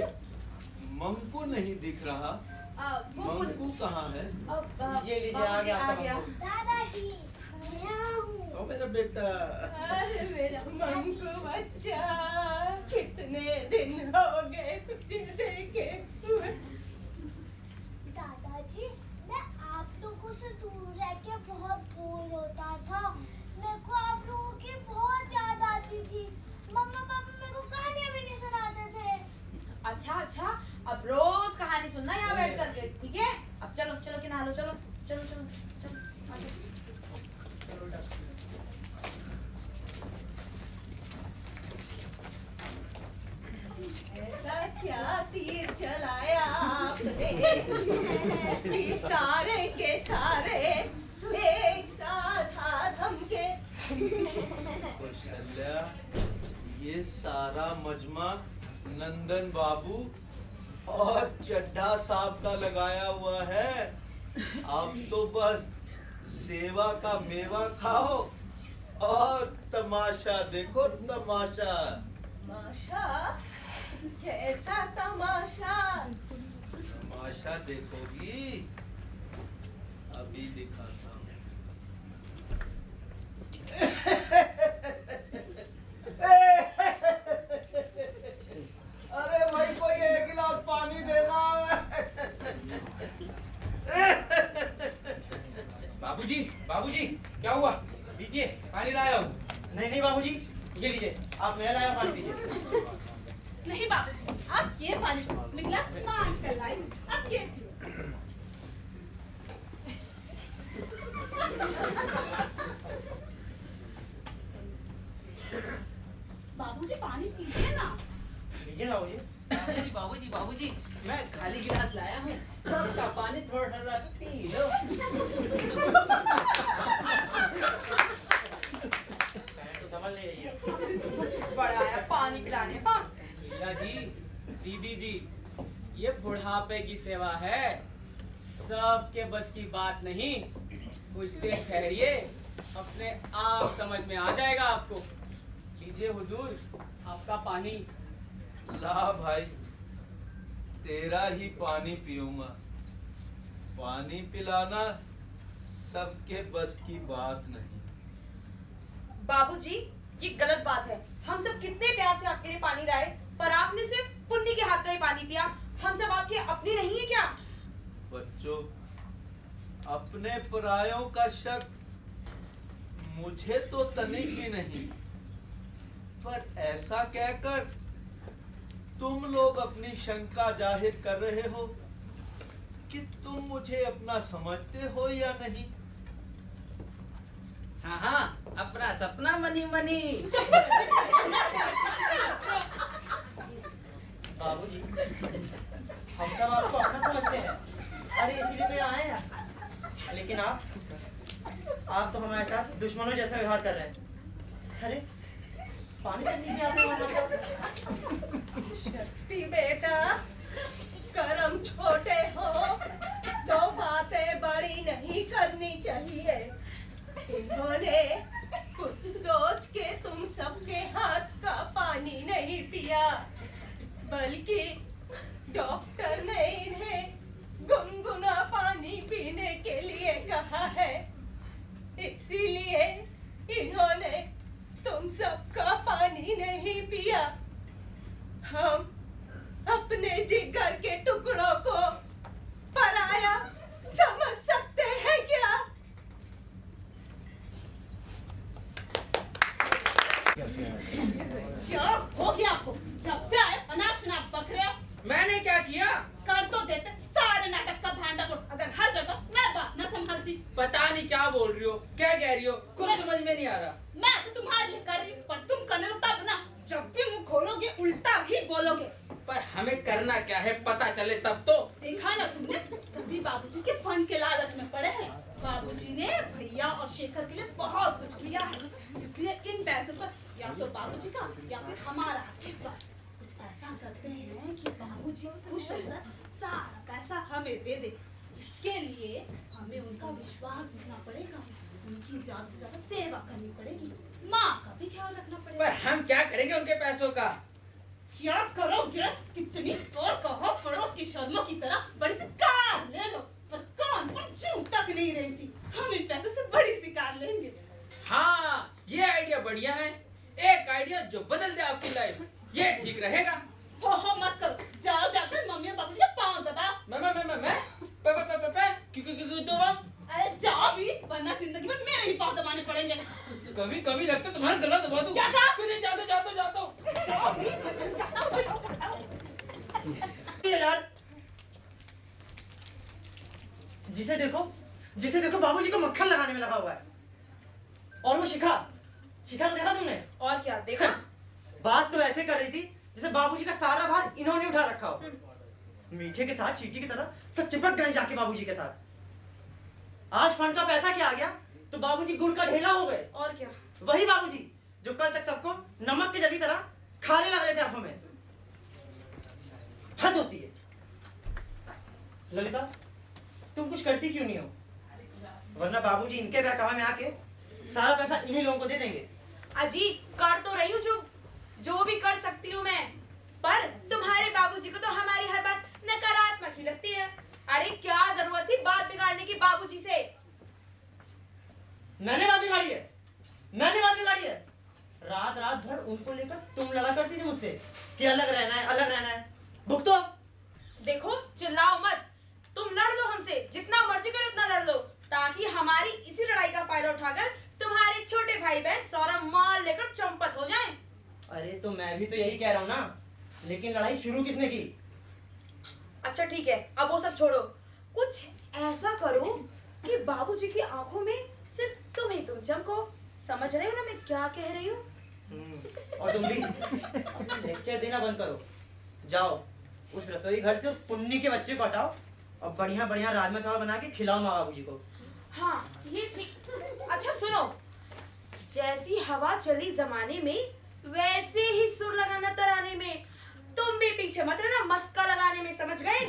मंकू नहीं दिख रहा, मंकू कहाँ है? लीजिए आ गया आपका मंकू। दादाजी मैं हूँ। ओ मेरा बेटा। अरे मेरा मंकू बच्चा, कितने दिन हो गए तुझे देखे हुए। दादाजी मैं आप लोगों से दूर रह के बहुत बोर होता था। मेरे को आप लोगों की बहुत याद आती थी। मम्मा पापा मेरे को कहानियां भी नहीं सुनाते थे। अच्छा, अब रोज कहानी सुनना यहाँ बैठ करके, ठीक है? अब चलो चलो कि नहा लो, चलो चलो चलो चलो आ जाओ। ऐसा क्या तीर चलाया आपने कि सारे के सारे एक साथ हाथ हमके? कौशल्या, ये सारा मजमा नंदन बाबू और चड्ढा साहब का लगाया हुआ है। अब तो बस सेवा का मेवा खाओ और तमाशा देखो, तमाशा। तमाशा? कैसा तमाशा? तमाशा देखोगी? अभी दिखाता हूँ। अरे भाई कोई एक गिलास पानी देना। बाबूजी, बाबूजी, क्या हुआ? लीजिए पानी लाया हूँ। नहीं बाबूजी, ये लीजिए, आप मेरा लाया पानी पीजिए। नहीं बाबूजी, आप ये पानी निकला मान कर लाई, आप ये पियो। बाबूजी पानी पीजिए ना। लीजिए ना बाबूजी। गिलास लाया हूँ, सबका पानी थोड़ा थोड़ा पी लो। तो समझ नहीं रही है। बड़ा आया पानी पिलाने। हाँ भैया जी, दीदी जी, ये बुढ़ापे की सेवा है, सबके बस की बात नहीं। कुछ देर ठहरिए, अपने आप समझ में आ जाएगा आपको। लीजिए हुजूर, आपका पानी। ला भाई, तेरा ही पानी पीऊंगा। पानी पिलाना सबके बस की बात नहीं। बाबूजी, ये गलत बात है। हम सब कितने प्यार से आपके लिए पानी लाए, पर आपने सिर्फ पुन्नी के हाथ का ही पानी पिया। हम सब आपके अपने नहीं है क्या? बच्चों, अपने परायों का शक मुझे तो तनिक भी नहीं, पर ऐसा कहकर तुम लोग अपनी शंका जाहिर कर रहे हो कि तुम मुझे अपना समझते हो या नहीं। हाँ हाँ, अपना सपना मनी मनी। बाबूजी, हम सब आपको अपना समझते हैं, अरे इसीलिए तो यहाँ आए हैं। लेकिन आप तो हमारे साथ दुश्मनों जैसा व्यवहार कर रहे हैं। अरे पानी पीने से आते हो। शक्ति बेटा, कर्म छोटे हो तो बातें बड़ी नहीं करनी चाहिए। इन्होंने कुछ सोच के तुम सबके हाथ का पानी नहीं पिया, बल्कि डॉक्टर ने इन्हें गुनगुना पानी पीने के लिए कहा है। इसीलिए इन्होंने तुम सबका पानी नहीं पिया। हम अपने जिगर के टुकड़ों को पराया समझ सकते हैं क्या? क्या हो गया आपको? जब से आए अनाप शनाप बक रहे हो। मैंने क्या किया? कर तो देते सारे नाटक का भांडा फोड़। अगर हर जगह मैं बात न संभालती। पता नहीं क्या बोल रही हो, क्या कह रही हो, कुछ समझ में नहीं आ रहा। मैं तो तुम्हारे लिए कर रही हूँ, पर तुम करने तो तब ना, जब भी मुंह खोलोगे उल्टा ही बोलोगे। पर हमें करना क्या है, पता चले तब तो। देखा ना तुमने, सभी बाबूजी के फन के लालच में पड़े हैं। बाबूजी ने भैया और शेखर के लिए बहुत कुछ किया है, इसलिए इन पैसों पर या तो बाबूजी का या फिर हमारा बस कुछ ऐसा करते हैं कि बाबूजी खुश होकर सारा पैसा हमें दे दे। इसके लिए हमें उनका विश्वास जीतना पड़ेगा, उनकी ज्यादा से ज्यादा सेवा करनी पड़ेगी, माँ का भी ख्याल रखना पड़ेगा। पर हम क्या करेंगे उनके पैसों का? क्या करोगे? कितनी और कहो पड़ोस की शर्मों की तरह बड़ी सी कार ले लो, पर कान पर जूं तक नहीं रहती। हम इन पैसों से बड़ी सी कार लेंगे। हाँ, ये आइडिया बढ़िया है। एक आइडिया जो बदल दे आपकी लाइफ, ये ठीक रहेगा। हो मत करो, जाओ जाकर मम्मी और बाबूजी के पाँव दबाओ। क्यों दबाऊं? अरे जाओ भी, वरना जिंदगी में मेरे ही पाँव दबाने पड़ेंगे। कभी कभी लगता तुम्हारा गला दबा दूं। क्या कहा? तुझे जा दो। जाओ भी, जाओ। यार, जिसे देखो बाबूजी को मक्खन लगाने में लगा हुआ है। और वो शिखा को देखा तुमने? और क्या देखा? बात तो ऐसे कर रही थी जैसे बाबूजी का सारा भार इन्होंने उठा रखा हो। मीठे के साथ चींटी की तरह सब चिपक गए जाके बाबूजी के साथ। आज फंड का पैसा क्या आ गया तो बाबूजी गुड़ का ढेला हो गए। और क्या? वही बाबूजी जो कल तक सबको नमक की डली तरह खाने लग रहे थे आंखों में। हद होती है। ललिता, तुम कुछ करती क्यों नहीं हो? वरना बाबूजी इनके बहकावे में आके सारा पैसा इन्हीं लोगों को दे देंगे। अजी, कर तो रही हूँ जो भी कर सकती हूँ मैं, पर तुम्हारे बाबूजी को तो हमारी हर बात नकारात्मक ही लगती है। अरे क्या जरूरत थी बात बिगाड़ने की बाबूजी से? मैंने बात बिगाड़ी है। रात भर उनको लेकर तुम लड़ा करती थी मुझसे कि अलग रहना है। भुगतो। देखो, चिल्लाओ मत। तुम लड़ लो हमसे, जितना मर्जी करो उतना लड़ लो, ताकि हमारी इसी लड़ाई का फायदा उठाकर तुम्हारे छोटे भाई बहन सौरभ माल लेकर चंपत हो जाएं। अरे तो मैं भी तो यही कह रहा हूँ ना, लेकिन लड़ाई शुरू किसने की? अच्छा ठीक है, अब वो सब छोड़ो, कुछ ऐसा करो कि बाबूजी की आंखों में सिर्फ तुम चमको। समझ रहे हो ना मैं क्या कह रही हूँ? और तुम भी लेक्चर देना बंद करो। जाओ उस रसोई घर से उस पुन्नी के बच्चे को हटाओ और बढ़िया बढ़िया राजमा चावल बना के खिलाओ माँ बाबू जी को। हाँ ये ठीक। अच्छा सुनो, जैसी हवा चली जमाने में वैसे ही सुर लगाना तराने में। तुम भी पीछे मत रहना मस्का लगाने में, समझ गए?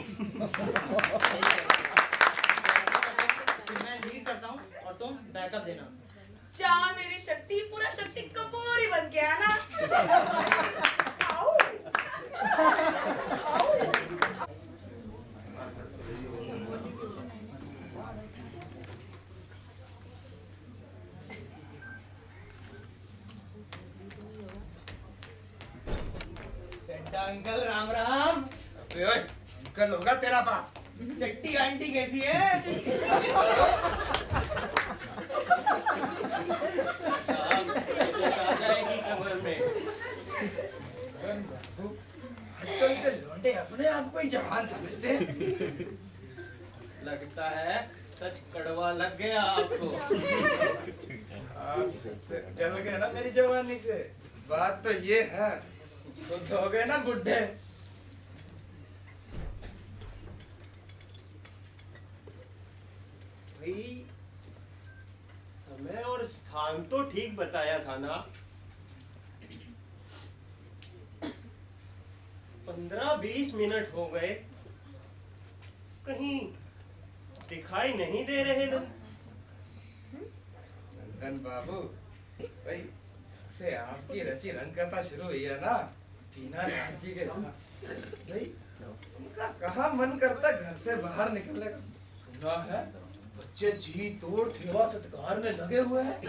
मैं लीड करता हूँ और तुम बैकअप देना। जा मेरी शक्ति, पूरा शक्ति कपूर ही बन गया ना। आओ। अंकल राम राम। अंकल होगा तेरा बाप। चट्टी आंटी कैसी है? आजकल के लौंडे अपने आप को ही जवान समझते हैं। लगता है सच कड़वा लग गया आपको। आप से जल गए ना मेरी जवानी से। बात तो ये है, खुद हो गए ना बुढ़े। भाई समय और स्थान तो ठीक बताया था ना। 15-20 मिनट हो गए, कहीं दिखाई नहीं दे रहे लोग। नंदन बाबू, भाई से आपकी रची रंगकथा शुरू हुई है ना दीनानाथ जी के, भाई उनका कहाँ मन करता घर से बाहर निकलने का। सुना है बच्चे जी तोड़ सेवा सत्कार में लगे हुए हैं।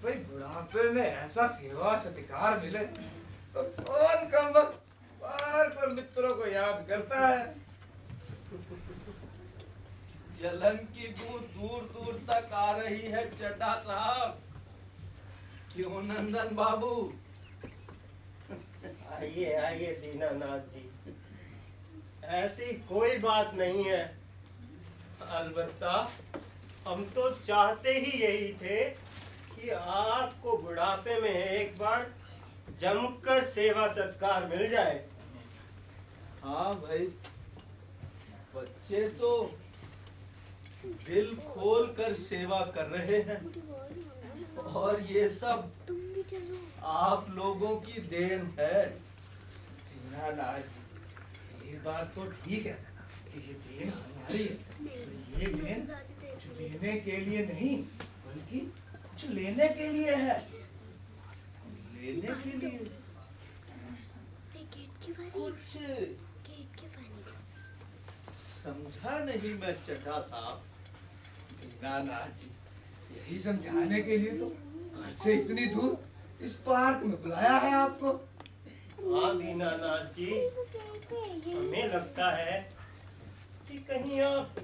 भाई बुढ़ापे में ऐसा सेवा सत्कार मिले तो कौन कम वक्त बार बार मित्रों को याद करता है। जलन की बू दूर दूर तक आ रही है चड्ढा साहब। क्यों नंदन बाबू? आइए आइए दीनानाथ जी, ऐसी कोई बात नहीं है। अलबत्ता हम तो चाहते ही यही थे कि आपको बुढ़ापे में एक बार जमकर सेवा सत्कार मिल जाए। हाँ भाई, बच्चे तो दिल खोल कर सेवा कर रहे हैं और ये सब आप लोगों की देन है। दीनानाथ जी, ये बात तो ठीक है कि ये देन हमारी है, तो ये देन कुछ देने के लिए नहीं बल्कि कुछ लेने के लिए है। लेने के लिए कुछ समझा नहीं मैं चड्ढा साहब। दीनानाथ जी, यही समझाने के लिए तो घर से इतनी दूर इस पार्क में बुलाया है आपको। हाँ दीनानाथ जी, हमें लगता है कि कहीं आप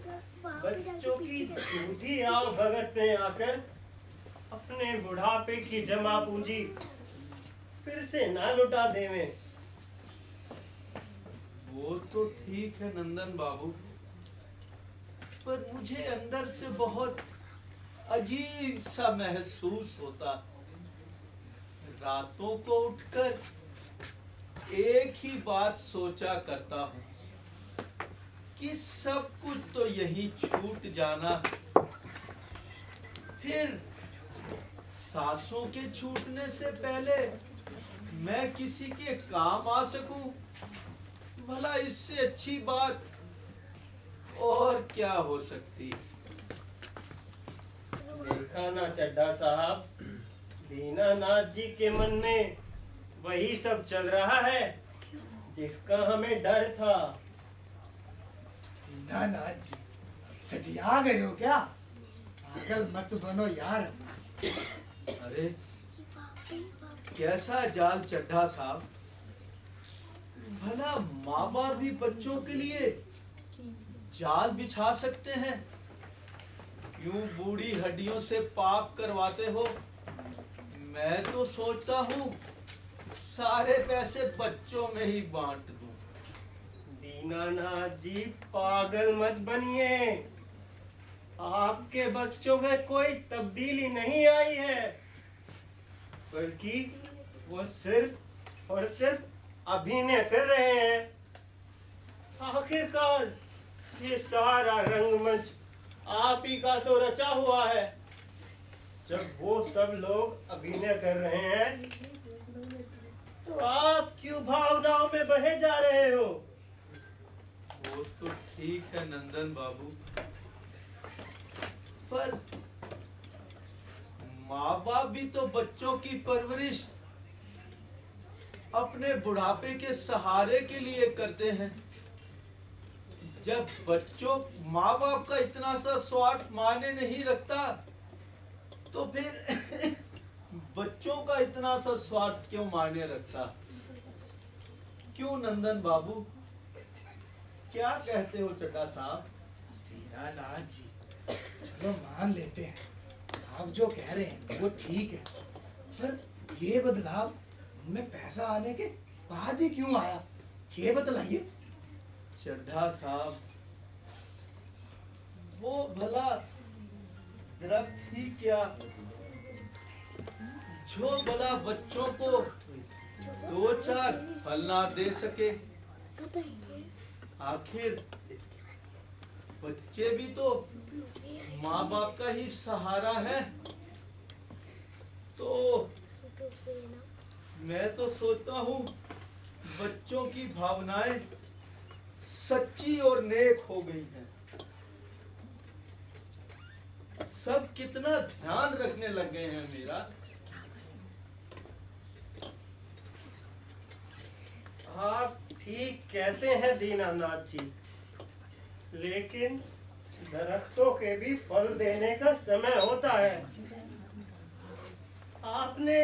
बच्चों की झूठी आओ भगत में आकर अपने बुढ़ापे की जमा पूंजी फिर से ना लुटा देवें। वो तो ठीक है नंदन बाबू, पर मुझे अंदर से बहुत अजीब सा महसूस होता। रातों को उठकर एक ही बात सोचा करता हूँ कि सब कुछ तो यही छूट जाना, फिर सांसों के छूटने से पहले मैं किसी के काम आ सकूं। भला इससे अच्छी बात और क्या हो सकती। देखा ना चड्ढा साहब, दीनानाथ जी के मन में वही सब चल रहा है जिसका हमें डर था। दीनानाथ जी, सटिया गए हो क्या? पागल मत बनो यार। अरे कैसा जाल चड्ढा साहब। भला माँ बाप भी बच्चों के लिए जाल बिछा सकते हैं? क्यों बूढ़ी हड्डियों से पाप करवाते हो? मैं तो सोचता हूँ सारे पैसे बच्चों में ही बांट दूं। दीनानाथ जी, पागल मत बनिए। आपके बच्चों में कोई तब्दीली नहीं आई है, बल्कि वो सिर्फ और सिर्फ अभिनय कर रहे हैं। आखिरकार ये सारा रंगमंच आप ही का तो रचा हुआ है। जब वो सब लोग अभिनय कर रहे हैं तो आप क्यों भावनाओं में बहे जा रहे हो? वो तो ठीक है नंदन बाबू, पर माँ बाप भी तो बच्चों की परवरिश अपने बुढ़ापे के सहारे के लिए करते हैं। जब बच्चों माँ बाप का इतना सा स्वार्थ माने नहीं रखता तो फिर बच्चों का इतना सा स्वार्थ क्यों माने रखता? क्यों नंदन बाबू, क्या कहते हो चड्ढा साहब? दीनानाथ जी, चलो मान लेते हैं आप जो कह रहे हैं वो ठीक है, पर ये बदलाव उनमें पैसा आने के बाद ही क्यों आया, ये बतलाइए। चड्ढा साहब, वो भला दरख्त ही क्या जो भला बच्चों को 2-4 फल ना दे सके। आखिर बच्चे भी तो माँ बाप का ही सहारा है। तो मैं तो सोचता हूँ बच्चों की भावनाएं सच्ची और नेक हो गई हैं। सब कितना ध्यान रखने लग गए हैं मेरा। आप ठीक कहते हैं दीनानाथ जी, लेकिन दरख्तों के भी फल देने का समय होता है। आपने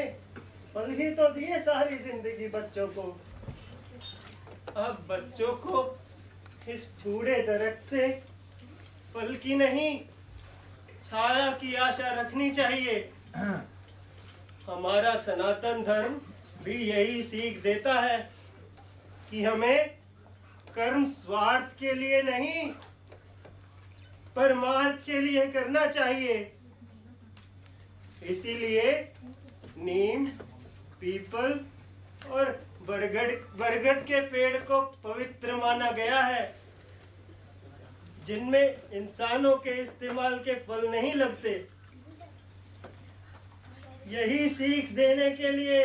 फल ही तो दिए सारी जिंदगी बच्चों को। अब बच्चों को इस बूढ़े दरख्त से फल की नहीं, छाया की आशा रखनी चाहिए। हमारा सनातन धर्म भी यही सीख देता है कि हमें कर्म स्वार्थ के लिए नहीं, परमार्थ के लिए करना चाहिए। इसीलिए नीम, पीपल और बरगद के पेड़ को पवित्र माना गया है, जिनमें इंसानों के इस्तेमाल के फल नहीं लगते। यही सीख देने के लिए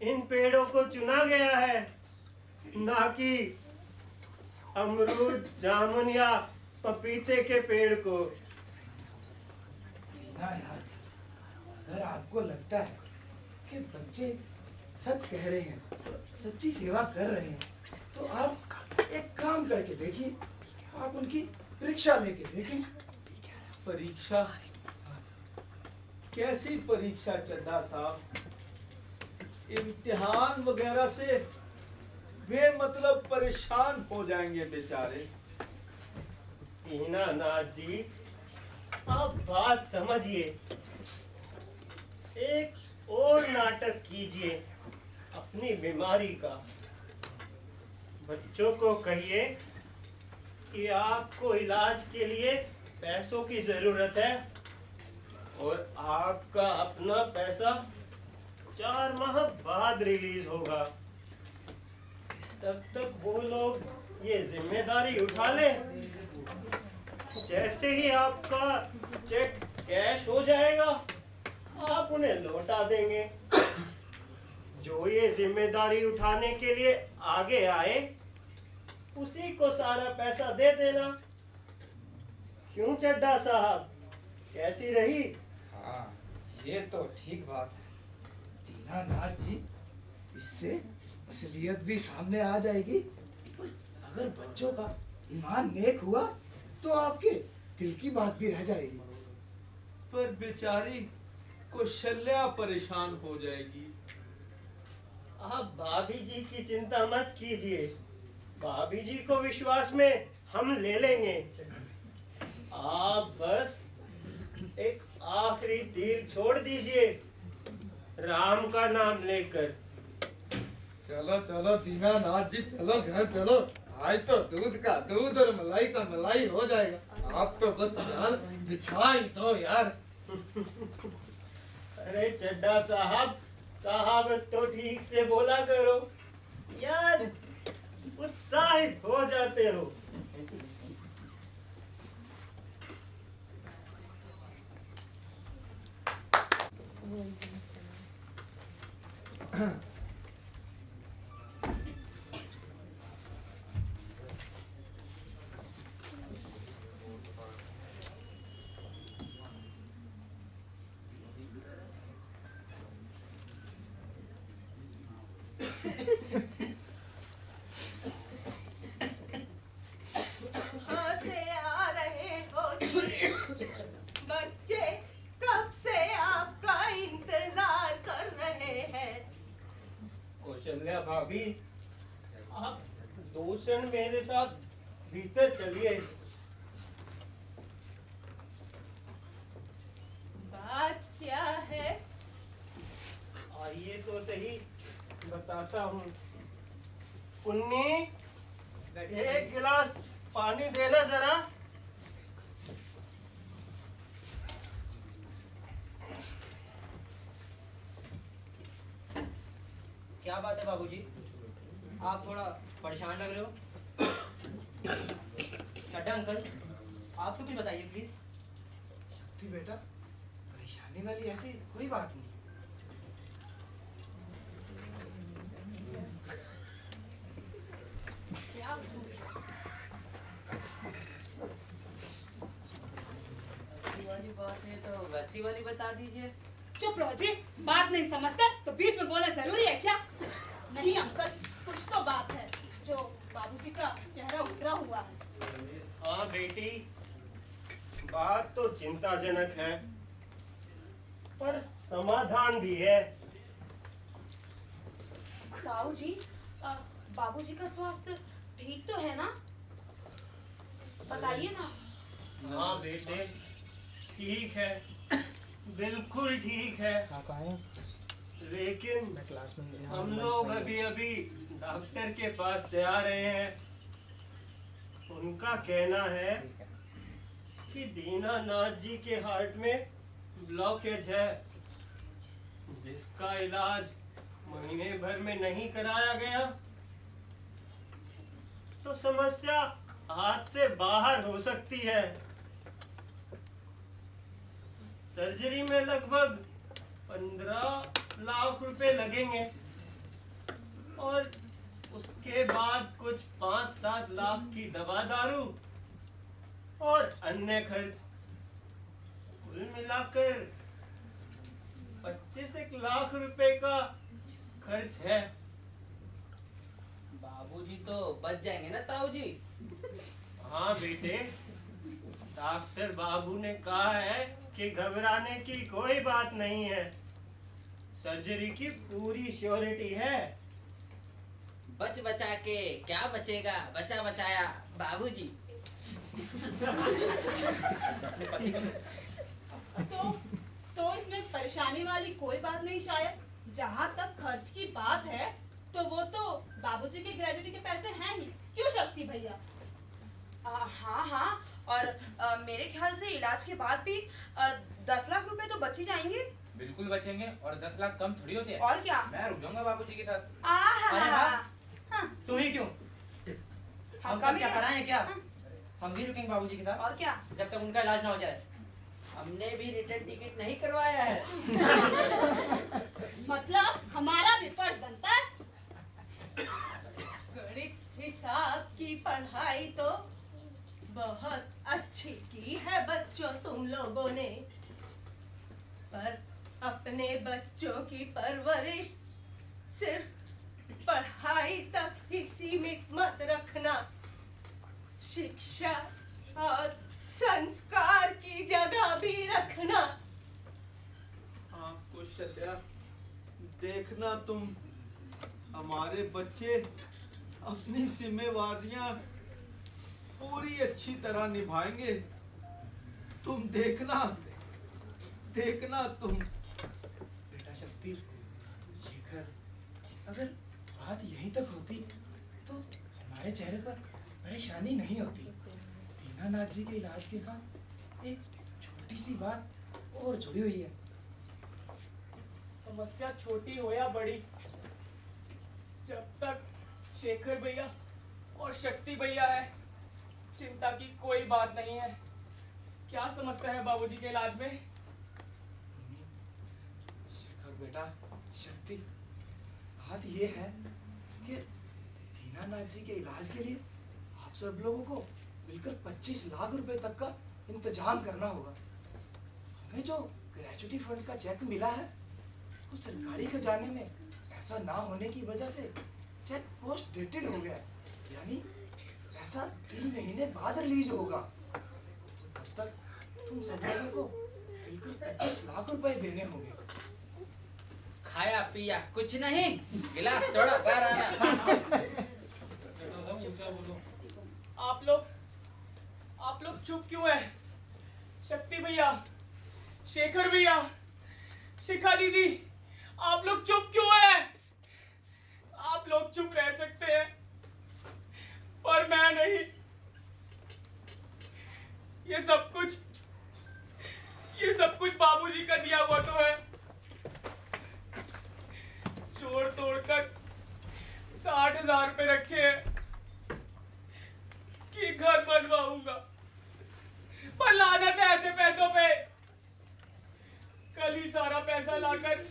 इन पेड़ों को चुना गया है, ना कि अमरूद, जामुन या पपीते के पेड़ को। दीनानाथ, अगर आपको लगता है कि बच्चे सच कह रहे हैं, सच्ची सेवा कर रहे हैं, तो आप एक काम करके देखिए, आप उनकी परीक्षा लेके देखें। परीक्षा? कैसी परीक्षा चड्ढा साहब? इम्तिहान वगैरह से वे मतलब परेशान हो जाएंगे बेचारे। दीनानाथ जी, आप बात समझिए। एक और नाटक कीजिए अपनी बीमारी का। बच्चों को कहिए कि आपको इलाज के लिए पैसों की जरूरत है और आपका अपना पैसा 4 माह बाद रिलीज होगा। तब तक वो लोग ये जिम्मेदारी उठा लें। जैसे ही आपका चेक कैश हो जाएगा, आप उन्हें लौटा देंगे। जो ये जिम्मेदारी उठाने के लिए आगे आए, उसी को सारा पैसा दे देना। क्यों चड्ढा साहब, कैसी रही? हाँ, ये तो ठीक बात है दीनानाथ जी, इससे असलियत भी सामने आ जाएगी। और अगर बच्चों का ईमान नेक हुआ तो आपके दिल की बात भी रह जाएगी। पर बेचारी कौशल्या परेशान हो जाएगी। आप भाभी जी की चिंता मत कीजिए, भाभी जी को विश्वास में हम ले लेंगे। आप बस एक आखिरी तीर छोड़ दीजिए, राम का नाम लेकर। चलो चलो दीनानाथ जी, चलो घर चलो। आज तो दूध का दूध और मलाई का मलाई हो जाएगा। आप तो बस यार बिछा ही दो यार। अरे चड्ढा साहब, कहावत तो ठीक से बोला करो यार। उत्साहित हो जाते हो। कहाँ से आ रहे हो जी? बच्चे कब से आपका इंतजार कर रहे हैं। कौशल्या भाभी, आप 2 क्षण मेरे साथ भीतर चलिए। बात क्या है? आइए तो सही, बताता हूँ। कुन्नी, एक गिलास पानी देना जरा। क्या बात है बाबूजी? आप थोड़ा परेशान लग रहे हो। चड्डा अंकल, आप तो कुछ बताइए प्लीज। शक्ति बेटा, परेशानी वाली ऐसी कोई बात नहीं। क्या वैसी वाली बात है तो वैसी वाली बता दीजिए। चुप रहो जी, बात नहीं समझते तो बीच में बोलना जरूरी है क्या? नहीं अंकल, कुछ तो बात है जो बाबूजी का चेहरा उतरा हुआ है। हाँ बेटी, बात तो चिंताजनक है, पर समाधान भी है। ताऊ जी, बाबूजी का स्वास्थ्य ठीक तो है ना? बताइए ना। हाँ बेटे, ठीक है, बिल्कुल ठीक है। लेकिन हम लोग अभी अभी डॉक्टर के पास से आ रहे हैं। उनका कहना है कि दीनानाथ जी के हार्ट में ब्लॉकेज है, जिसका इलाज महीने भर में नहीं कराया गया तो समस्या हाथ से बाहर हो सकती है। सर्जरी में लगभग 15 लाख रुपए लगेंगे और उसके बाद कुछ 5-7 लाख की दवा दारू और अन्य खर्च, कुल मिलाकर 25 लाख रुपए का खर्च है। बाबूजी तो बच जाएंगे ना ताऊ जी? हाँ बेटे, डॉक्टर बाबू ने कहा है कि घबराने की कोई बात नहीं है, सर्जरी की पूरी श्योरिटी है। बच बचा के क्या बचेगा, बचा बचाया बाबूजी। तो इसमें परेशानी वाली कोई बात नहीं शायद। जहाँ तक खर्च की बात है तो वो तो बाबूजी के ग्रेजुएटी के पैसे हैं ही, क्यों शक्ति भैया? हाँ हाँ, और मेरे ख्याल से इलाज के बाद भी 10 लाख रुपए तो बच ही जाएंगे। बिल्कुल बचेंगे, और 10 लाख कम थोड़ी होते हैं। और क्या? मैं रुक जाऊंगा बाबूजी के साथ। अरे वाह, तुम ही क्यों? हम कभी सब क्या क्या? कराएं क्या? हम भी रुकेंगे बाबूजी के साथ, और क्या? जब तक उनका इलाज ना हो जाए। हमने भी रिटर्न टिकट नहीं करवाया है। मतलब हमारा भी फर्ज बनता है। गणित हिसाब की पढ़ाई तो बहुत अच्छी की है बच्चों तुम लोगों ने, पर अपने बच्चों की परवरिश सिर्फ पढ़ाई तक ही सीमित मत रखना। शिक्षा और संस्कार की जगह भी रखना। हाँ कौशल्या, देखना तुम, हमारे बच्चे अपनी जिम्मेवारियां पूरी अच्छी तरह निभाएंगे। तुम देखना, देखना तुम। बेटा शक्ति, शेखर, अगर बात यहीं तक होती तो हमारे चेहरे पर परेशानी नहीं होती। दीनानाथ जी के इलाज के साथ एक छोटी सी बात और जुड़ी हुई है। समस्या छोटी हो या बड़ी, जब तक शेखर भैया और शक्ति भैया है, चिंता की कोई बात नहीं है। क्या समस्या है बाबूजी के इलाज में? शेखर बेटा, शक्ति, बात ये है कि दीनानाथ जी के इलाज के लिए आप सब लोगों को मिलकर 25 लाख रुपए तक का इंतजाम करना होगा। हमें जो ग्रेचुटी फंड का चेक मिला है वो सरकारी खजाने में ऐसा ना होने की वजह से चेक पोस्ट डेटेड हो गया है, यानी पैसा 3 महीने बाद रिलीज होगा। तो तब तक तुम सब लोगों को मिलकर 25 लाख रुपए देने होंगे। खाया पिया कुछ नहीं, गिलास थोड़ा बाहर आना। आप लोग चुप क्यों हैं? शक्ति भैया, शेखर भैया, शिखा दीदी, आप लोग चुप क्यों हैं? आप लोग चुप रह सकते हैं पर मैं नहीं। ये सब कुछ बाबूजी का दिया हुआ तो है। जोड़ तोड़ कर 60,000 रुपए रखे हैं कि घर बनवाऊंगा, पर लानत है ऐसे पैसों पे। कल ही सारा पैसा लाकर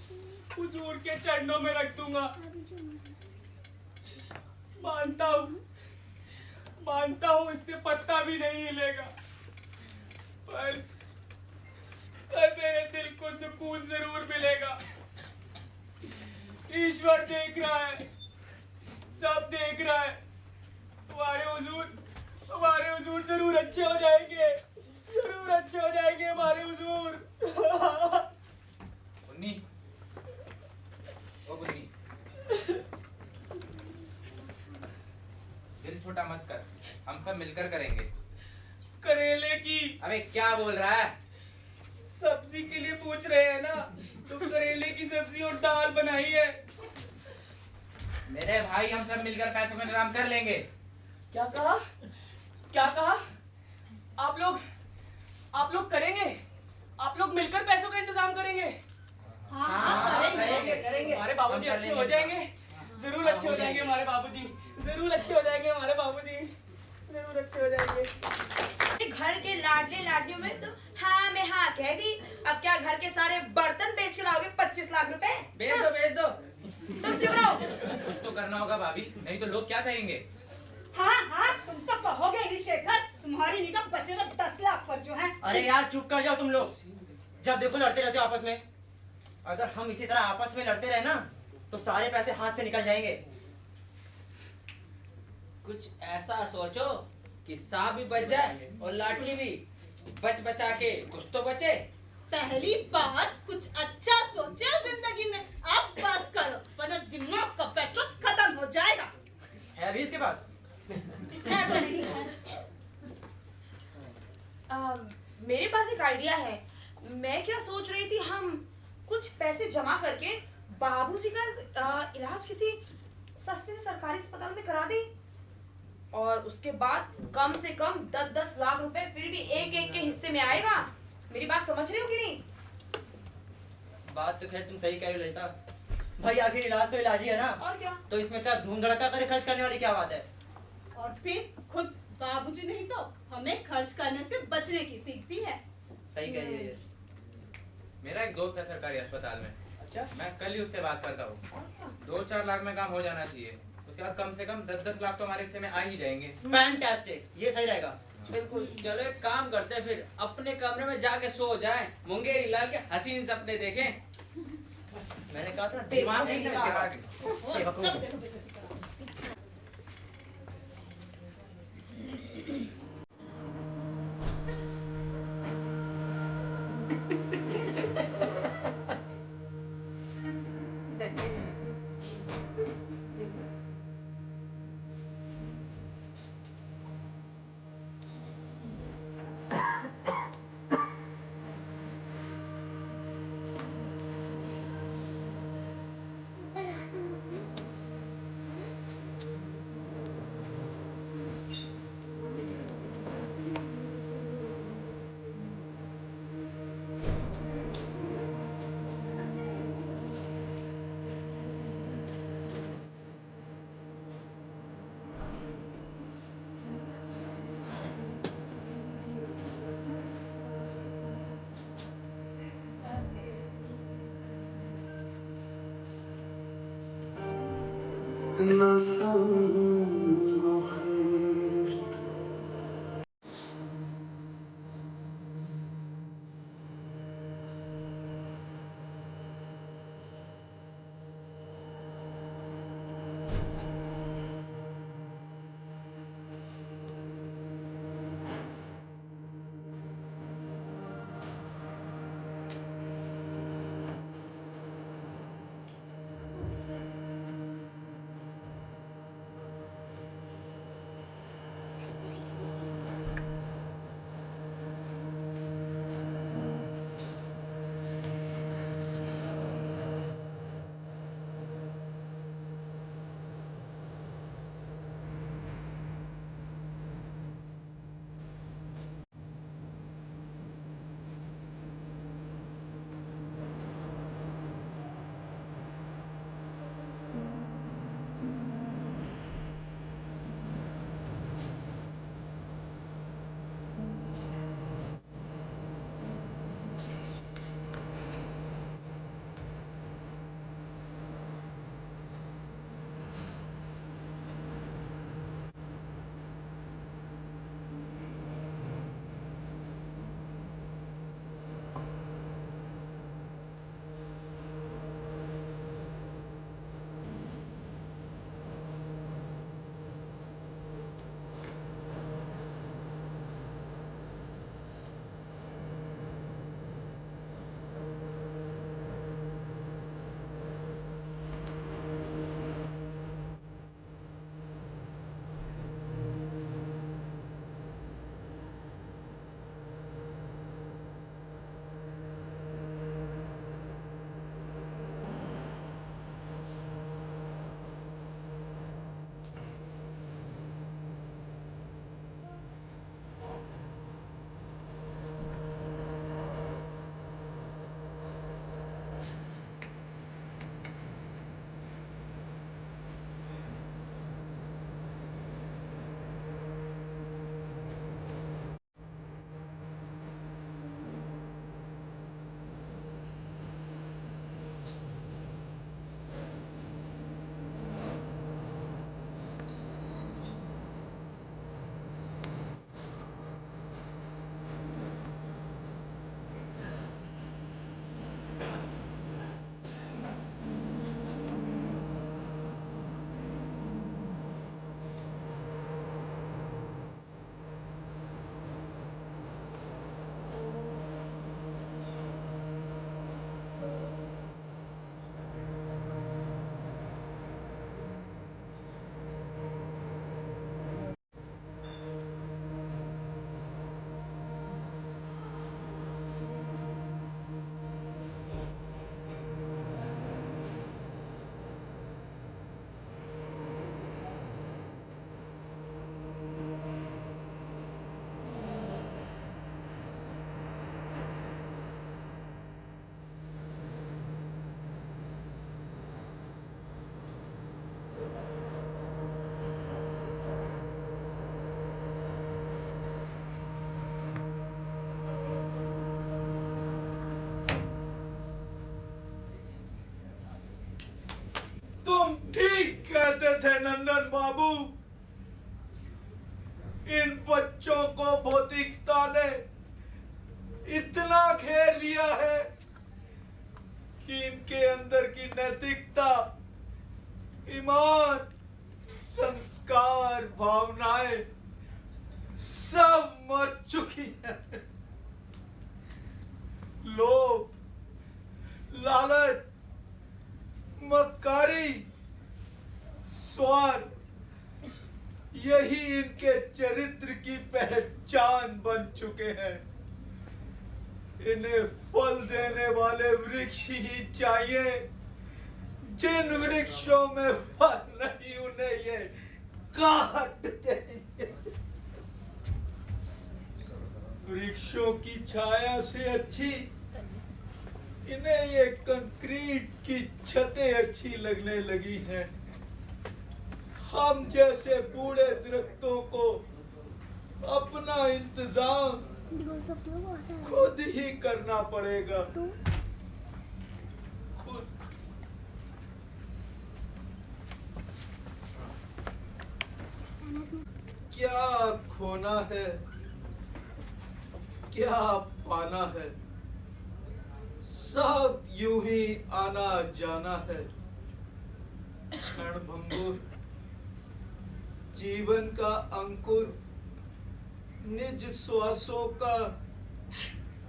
हुजूर के चरणों में रख दूंगा। मानता हूं इससे पत्ता भी नहीं हिलेगा, पर मेरे दिल को सुकून जरूर मिलेगा। ईश्वर देख रहा है, सब देख रहा है। हमारे हुजूर जरूर अच्छे हो जाएंगे, जरूर अच्छे हो जाएंगे हमारे हुजूर। मुन्नी, ओ मुन्नी, दिल छोटा मत कर, हम सब मिलकर करेंगे। करेले की? अबे क्या बोल रहा है? सब्जी के लिए पूछ रहे हैं ना, तो करेले की सब्जी और दाल बनाई है। मेरे भाई, हम सब मिलकर पैसों का इंतजाम कर लेंगे। क्या कहा? आप लोग करेंगे? आप लोग मिलकर पैसों का इंतजाम करेंगे? हाँ, करेंगे। हमारे बाबूजी अच्छे हो जाएंगे, जरूर अच्छे हो जाएंगे हमारे बाबूजी, जरूर अच्छे हो जाएंगे हमारे बाबूजी, जरूर अच्छे हो जाएंगे। घर के लाडले लाडलियों में तो हाँ में हाँ कह दी। अब क्या घर के सारे बर्तन बेच के लाओगे 25 लाख रुपए? बेच दो। तुम चुप रहो। कुछ तो करना होगा भाभी, नहीं तो लोग क्या कहेंगे? हाँ, तुम तो कहोगे ही शेखर, तुम्हारी निगाह बचे हुए 10 लाख पर जो है। अरे यार चुप कर जाओ तुम लोग, जब देखो लड़ते रहते हो आपस में। अगर हम इसी तरह आपस में लड़ते रहे ना तो सारे पैसे हाथ से निकल जाएंगे। कुछ ऐसा सोचो कि सांप भी बच जाए और लाठी भी, बचा के कुछ तो बचे। पहली बात कुछ अच्छा सोचो जिंदगी में। अब बस करो, वरना दिमाग का पेट्रोल खत्म हो जाएगा। है अभी इसके पास? है तो नहीं है। मेरे पास एक आइडिया है। मैं क्या सोच रही थी, हम कुछ पैसे जमा करके बाबूजी का इलाज किसी सस्ते से सरकारी अस्पताल में करा दें, और उसके बाद कम से कम 10-10 लाख रुपए फिर भी एक के हिस्से में आएगा। मेरी बात समझ रहे हो कि नहीं? बात तो खैर तुम सही कह रही हो ललिता भाई, आखिर इलाज तो इलाज ही है ना। और क्या? तो इसमें इतना धूम धड़का कर खर्च करने वाली क्या बात है? और फिर खुद बाबूजी नहीं तो हमें खर्च करने से बचने की सीख दी है। सही कह रही है। मेरा एक दोस्त है सरकारी अस्पताल में। अच्छा, मैं कल ही उससे बात करता हूँ। 2-4 लाख में काम हो जाना चाहिए। उसके बाद कम से कम 10-10 लाख तो हमारे हिस्से में आ ही जाएंगे। फैंटास्टिक, ये सही रहेगा। बिल्कुल। चलो एक काम करते हैं, फिर अपने कमरे में जाके सो जाएं, मुंगेरी लाल के हसीन सपने देखें। मैंने कहा था दिमाग नहीं था इसके पास। बेवकूफ। न संग है। तुम ठीक कहते थे नंदन बाबू। इन बच्चों को भौतिकता ने इतना घेर लिया है कि इनके अंदर की नैतिकता, ईमान, संस्कार, भावनाएं सब मर चुकी हैं। लोभ, लालच, मक्कारी, स्वार्थ, यही इनके चरित्र की पहचान बन चुके हैं। इन्हें फल देने वाले वृक्ष ही चाहिए। जिन वृक्षों में फल नहीं उन्हें ये काट देंगे। वृक्षों की छाया से अच्छी इन्हें ये कंक्रीट की छतें अच्छी लगने लगी हैं। हम जैसे बूढ़े दरख्तों को अपना इंतजाम खुद ही करना पड़ेगा। खुद। क्या खोना है, क्या पाना है, सब यूं ही आना जाना है। क्षण भंगुर जीवन का अंकुर, निज श्वासों का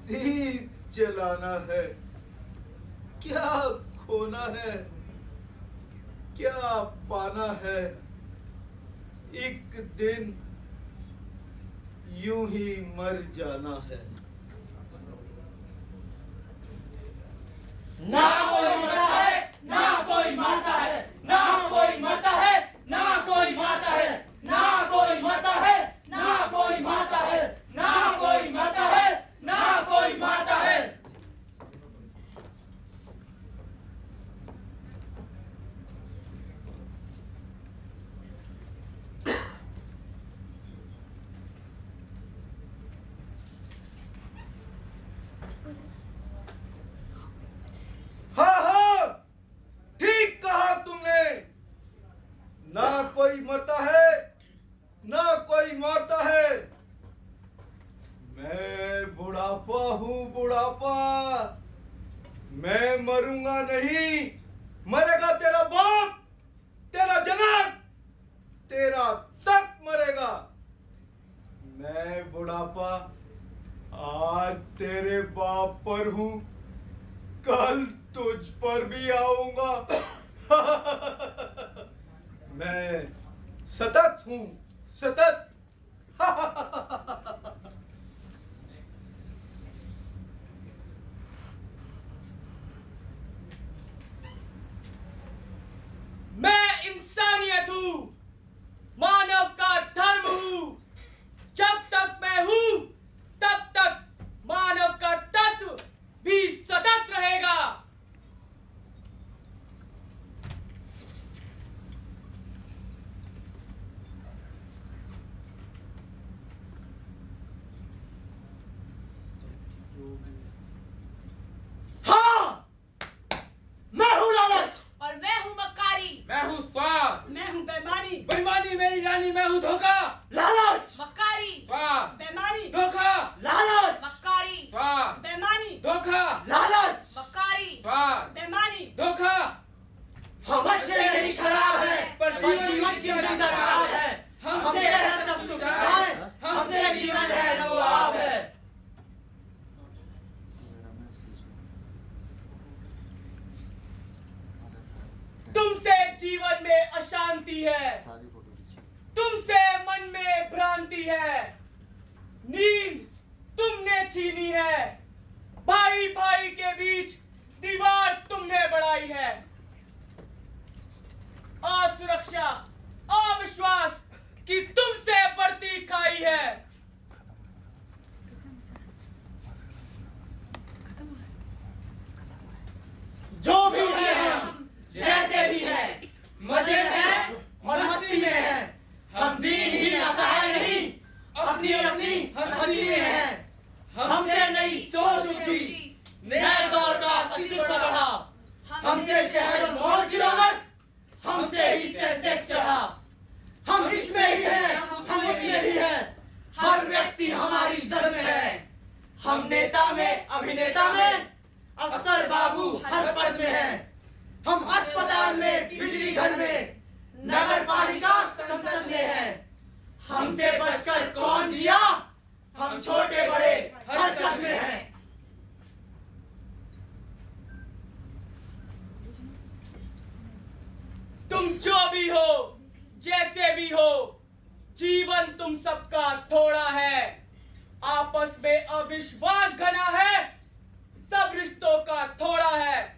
दीप जलाना है। क्या खोना है, क्या पाना है, एक दिन यूं ही मर जाना है। ना कोई मरता है, ना कोई मारता है, ना कोई मरता है, ना कोई मारता है, ना कोई मरता है, ना कोई मारता है, ना कोई मरता है, ना कोई मारता है। हाँ हाँ, ठीक कहा तुमने। ना कोई मरता है, ना कोई मारता है। मैं बुढ़ापा हूँ, बुढ़ापा। मैं मरूंगा नहीं, मरेगा तेरा बाप, तेरा जनक, तेरा तक मरेगा। मैं बुढ़ापा आज तेरे बाप पर हूँ, कल तुझ पर भी आऊंगा। मैं सतत हूँ, सतत। मैं इंसानियत हूँ, मानव का धर्म हूँ। जब तक मैं हूँ, तब तक मानव का तत्व भी सतत रहेगा। हाँ, मैं हूँ लालच और मैं हूँ मक्कारी। मैं हूँ स्वाद। मैं हूँ बेईमानी। बेईमानी मेरी रानी, मैं हूँ धोखा। लालच मक्कारी। स्वाद। बेईमानी। धोखा। लालच मक्कारी। स्वाद। बेईमानी। धोखा। लालच मक्कारी। स्वाद। बेईमानी। धोखा। हम अच्छे नहीं खराब है, पर जीवन की जिंदा खराब है। हमसे है सब कुछ है, हमसे जीवन है रो आप है। तुमसे जीवन में अशांति है, तुमसे मन में भ्रांति है। नींद तुमने छीनी है, भाई भाई के बीच दीवार तुमने बढ़ाई है। असुरक्षा, अविश्वास की तुमसे बढ़ती खाई है। जो भी है हम, जैसे भी है, मजे में है और मस्ती में है। हम दीनहीन असहाय नहीं, अपनी अपनी हस्ती में है। हमसे नई सोच उठी, नए दौर का अस्तित्व बढ़ा। हमसे शहर मॉल की रौनक, हमसे ही सेंसेक्स चढ़ा। हम इसमें ही हैं, हम उसमें भी हैं। हर व्यक्ति हमारी जद में है। हम नेता में, अभिनेता में, अफसर बाबू हर पद में है। हम अस्पताल में, बिजली घर में, नगर पालिका संसद में है। हमसे बचकर कौन जिया, हम छोटे बड़े हर कद में हैं। तुम जो भी हो, जैसे भी हो, जीवन तुम सबका थोड़ा है। आपस में अविश्वास घना है, सब रिश्तों का थोड़ा है।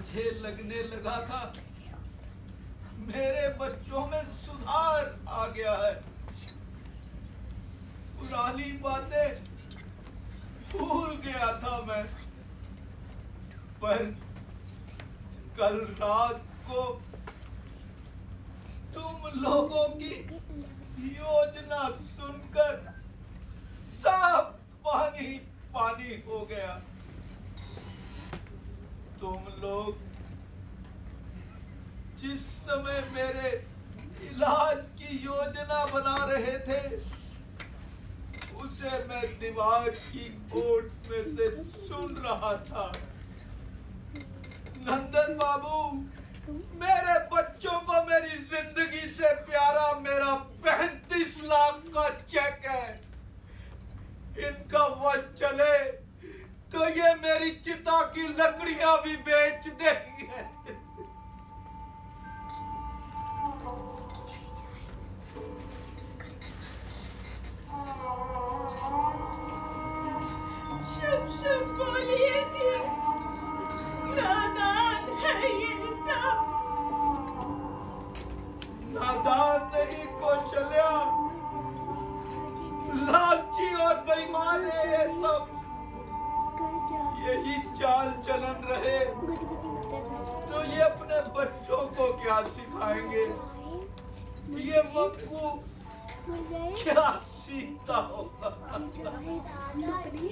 मुझे लगने लगा था मेरे बच्चों में सुधार आ गया है। पुरानी बातें भूल गया था मैं, पर कल रात को तुम लोगों की योजना सुनकर सब पानी पानी हो गया। तुम लोग जिस समय मेरे इलाज की योजना बना रहे थे, उसे मैं दीवार की ओट में से सुन रहा था। नंदन बाबू, मेरे बच्चों को मेरी जिंदगी से प्यारा मेरा 35 लाख का चेक है। इनका वश चले तो ये मेरी चिता की लकड़ियां भी बेच देंगे। शुभ शुभ बोलिए जी, नादान है ये सब। नादान नहीं कौशल्या, लालची और बेईमान है ये सब। यही चाल चलन रहे तो ये अपने बच्चों को क्या सिखाएंगे? ये मक्कू क्या सीखता होगा? दादाजी,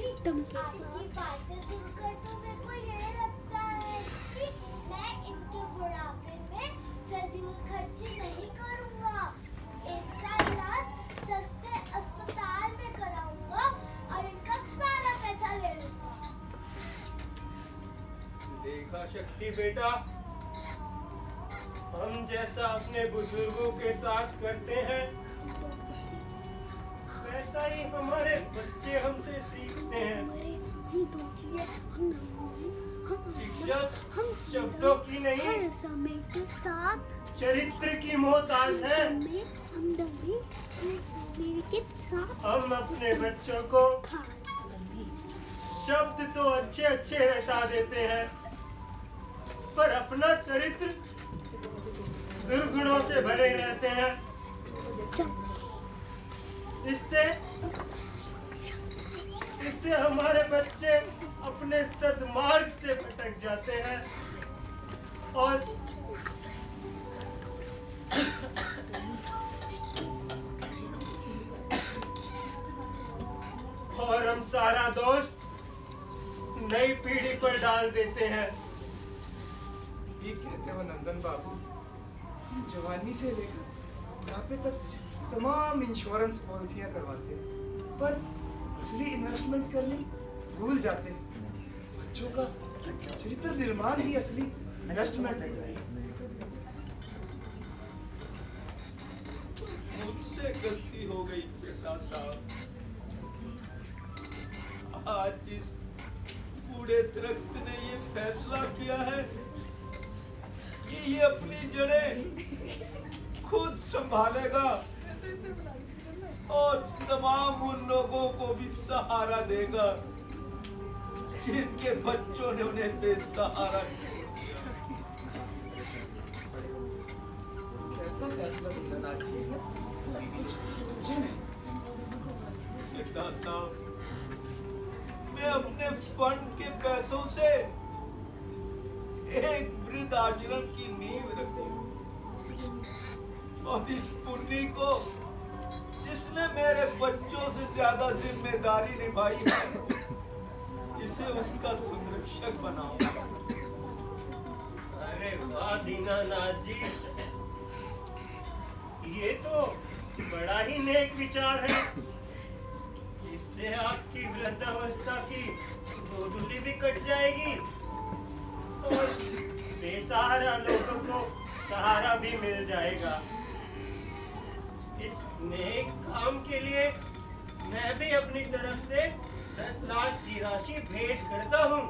आपकी बातें सुनकर तो मेरे को यही लगता है कि मैं इनके बुढ़ापे में फजूल खर्ची नहीं करूँगा। इनका इलाज सस्ते अस्पताल में कराऊंगा और इनका सारा पैसा ले लूंगा। देखा शक्ति बेटा, हम जैसा अपने बुजुर्गों के साथ करते हैं, वैसा ही हमारे बच्चे हमसे सीखते हैं। शिक्षक शब्दों की नहीं, समय के साथ चरित्र की मोहताज है। हम अपने बच्चों को शब्द तो अच्छे अच्छे रटा देते हैं, पर अपना चरित्र दुर्गुणों से भरे रहते हैं। इससे हमारे बच्चे अपने सद्मार्ग से भटक जाते हैं और हम सारा दोष नई पीढ़ी पर डाल देते हैं। ये कहते हो नंदन बाबू, जवानी से लेकर बुढ़ापे तक तमाम इंश्योरेंस पॉलिसियां करवाते हैं, पर असली इन्वेस्टमेंट करनी भूल जाते हैं। बच्चों का चरित्र निर्माण ही असली इन्वेस्टमेंट है। मुझसे गलती हो गई चेता साहब। आज इस बूढ़े दरख्त ने ये फैसला किया है कि ये अपनी जड़ें खुद संभालेगा और तमाम उन लोगों को भी सहारा देगा जिनके बच्चों ने उन्हें बेसहारा छोड़ दिया। कैसा फैसला लिया नाजी? कुछ समझे नहीं। चड्ढा साहब, मैं अपने फंड के पैसों से एक वृद्ध आश्रम की नींव रखी और इस पुन्नी को, जिसने मेरे बच्चों से ज्यादा जिम्मेदारी निभाई है, इसे उसका संरक्षक बनाऊंगा। अरे वाह दीनानाथ जी, ये तो बड़ा ही नेक विचार है। इससे आपकी वृद्धावस्था की गोदूली भी कट जाएगी और बेसहारा लोगों को सहारा भी मिल जाएगा। इस नेक काम के लिए मैं भी अपनी तरफ से 10 लाख की राशि भेंट करता हूँ।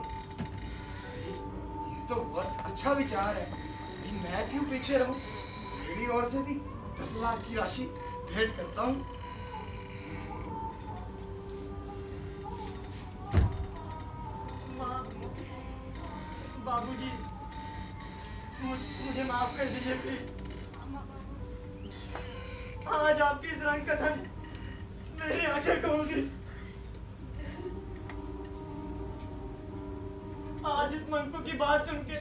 ये तो बहुत अच्छा विचार है। नहीं, मैं क्यों पीछे रहूं? मेरी ओर से भी 10 लाख की राशि भेंट करता हूँ। बाबूजी, मुझे माफ कर दीजिए प्लीज। आज आपकी इस रंग कथा ने मेरी आंखें खोल दी। आज इस मंकू की बात सुन के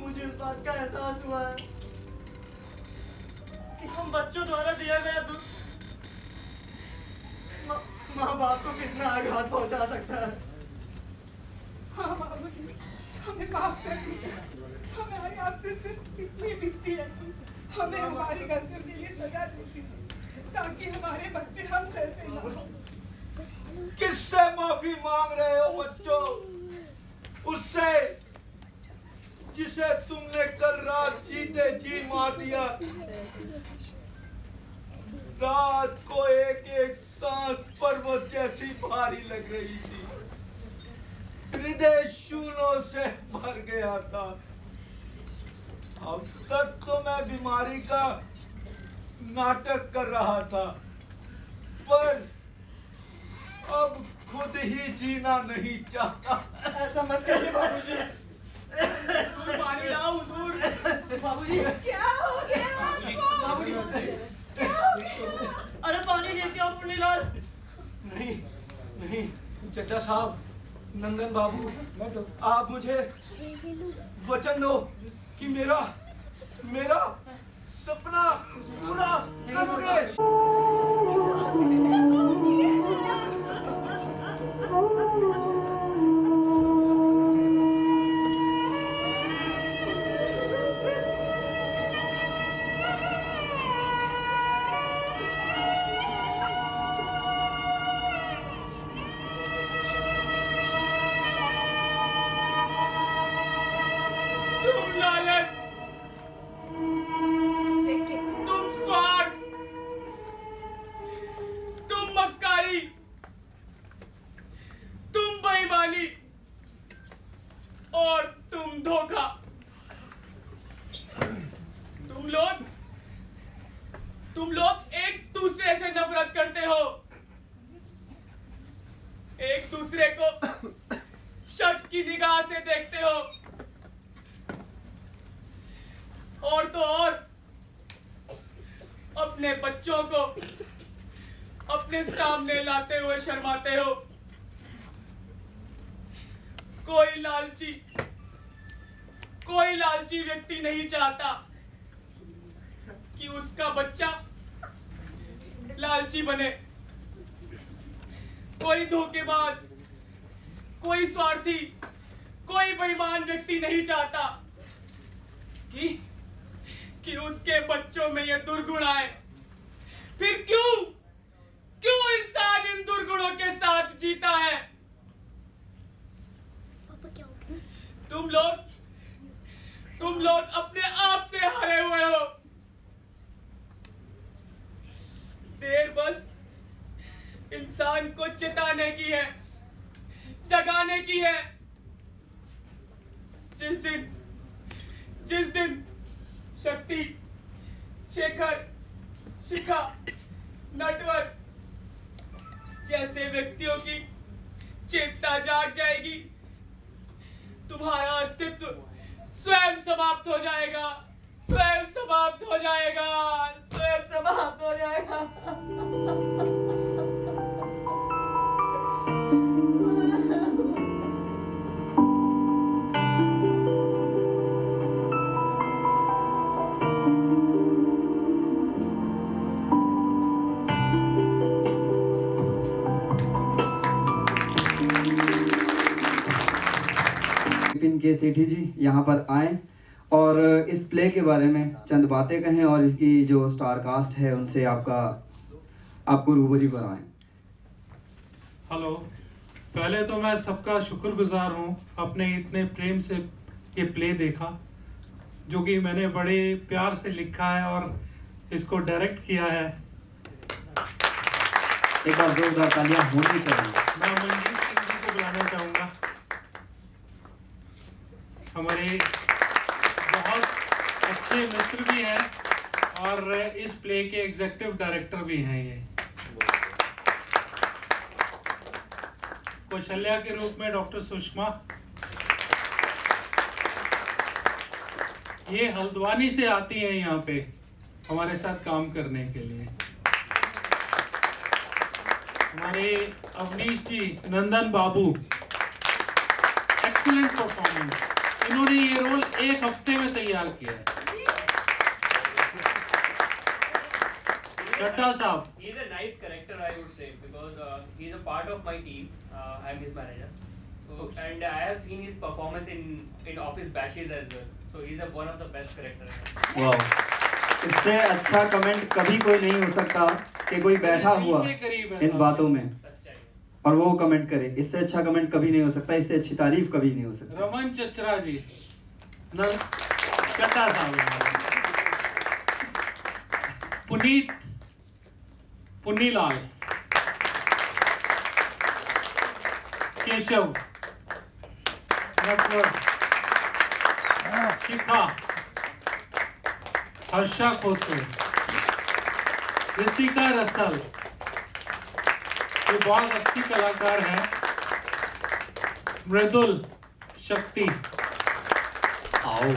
मुझे इस बात का एहसास हुआ है कि हम बच्चों द्वारा दिया गया दुख माँ बाप को कितना आघात पहुंचा सकता है। हाँ बाबूजी, हमें माफ कर दीजिए। हमें आपसे सिर्फ इतनी विनती है, हमें हमारी गलतियों के लिए सजा दे दीजिए ताकि हमारे बच्चे हम जैसे ना हो। किससे माफी मांग रहे हो बच्चों? उससे जिसे तुमने कल रात जीते जी मार दिया। रात को एक एक सांस पर्वत जैसी भारी लग रही थी। हृदय शूलों से भर गया था। अब तक तो मैं बीमारी का नाटक कर रहा था, पर अब खुद ही जीना नहीं चाहता। ऐसा मत कहिए बाबूजी। पानी लाओ हुजूर। बाबूजी क्या हो गया आपको? बाबूजी अरे पानी लेके आओ पुन्नीलाल। नहीं नहीं चड्ढा साहब, नंदन बाबू, आप मुझे वचन दो कि मेरा सपना पूरा करोगे। तुम लालच, तुम स्वार्थ, तुम मक्कारी, तुम बेईमानी और तुम धोखा। तुम लोग एक दूसरे से नफरत करते हो, एक दूसरे को शक की निगाह से देखते हो, और तो और अपने बच्चों को अपने सामने लाते हुए शर्माते हो। कोई लालची व्यक्ति नहीं चाहता कि उसका बच्चा लालची बने। कोई धोखेबाज, कोई स्वार्थी, कोई बेईमान व्यक्ति नहीं चाहता कि उसके बच्चों में ये दुर्गुण आए। फिर क्यों इंसान इन दुर्गुणों के साथ जीता है? तुम लोग अपने आप से हारे हुए हो। देर बस इंसान को चिताने की है, जगाने की है। जिस दिन शक्ति, शेखर, शिखा, नटवर जैसे व्यक्तियों की चेतना जाग जाएगी, तुम्हारा अस्तित्व स्वयं समाप्त हो जाएगा, स्वयं समाप्त हो जाएगा, स्वयं समाप्त हो जाएगा। विपिन के सेठी जी यहाँ पर आए और इस प्ले के बारे में चंद बातें कहें और इसकी जो स्टार कास्ट है उनसे आपको रूबरू कराएं। हेलो, पहले तो मैं सबका शुक्रगुजार हूँ, आपने इतने प्रेम से ये प्ले देखा जो कि मैंने बड़े प्यार से लिखा है और इसको डायरेक्ट किया है। एक बार जोरदार तालियां होनी चाहिए। मैं मनजीत सिंह जी को बुलाना चाहूँगा, हमारे बहुत अच्छे मित्र भी हैं और इस प्ले के एग्जीक्यूटिव डायरेक्टर भी हैं। ये कौशल्या के रूप में डॉक्टर सुषमा, ये हल्द्वानी से आती हैं यहाँ पे हमारे साथ काम करने के लिए। हमारे अवनीश जी, नंदन बाबू, एक्सीलेंट परफॉर्मेंस। इन्होंने ये रोल 1 हफ्ते में तैयार किया है। चड्ढा साहब, he is a nice character, I would say, because he is a part of my team. I am his manager. So, and I have seen his performance in Office Bashes as well. So he is one of the best characters. वाह, इससे अच्छा कमेंट कभी कोई नहीं हो सकता कि कोई बैठा हुआ इन बातों में और वो कमेंट करे। इससे अच्छा कमेंट कभी नहीं हो सकता, इससे अच्छी तारीफ कभी नहीं हो सकती। रमन चचरा जी, चड्ढा साहब, पुन्नीलाल, केशव, नटवर, शिखा, हर्षा खोसे, रितिका रसल, ये बहुत अच्छी कलाकार है, मृदुल, शक्ति, आओ,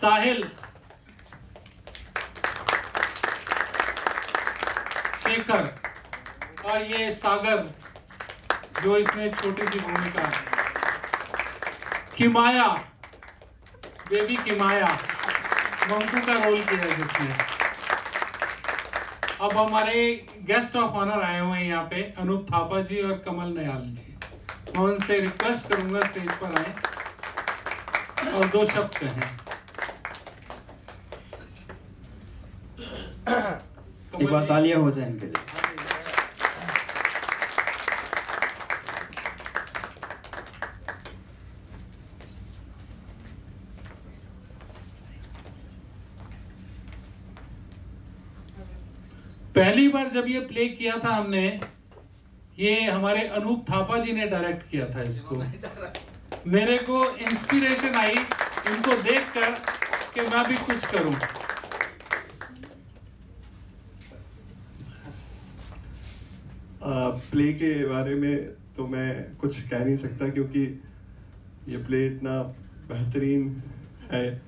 साहिल, शेखर और ये सागर जो इसमें छोटी सी भूमिका, किमाया, बेबी किमाया, मंकू का रोल किया है जिसने। अब हमारे गेस्ट ऑफ ऑनर आए हुए हैं यहाँ पे, अनूप थापा जी और कमल नयाल जी। मैं उनसे रिक्वेस्ट करूंगा स्टेज पर आए और 2 शब्द कहें। एक बार तालियां हो जाए इनके लिए। पहली बार जब ये प्ले किया था हमने, ये हमारे अनूप थापा जी ने डायरेक्ट किया था इसको। मेरे को इंस्पिरेशन आई इनको देखकर कि मैं भी कुछ करूं। प्ले के बारे में तो मैं कुछ कह नहीं सकता क्योंकि ये प्ले इतना बेहतरीन है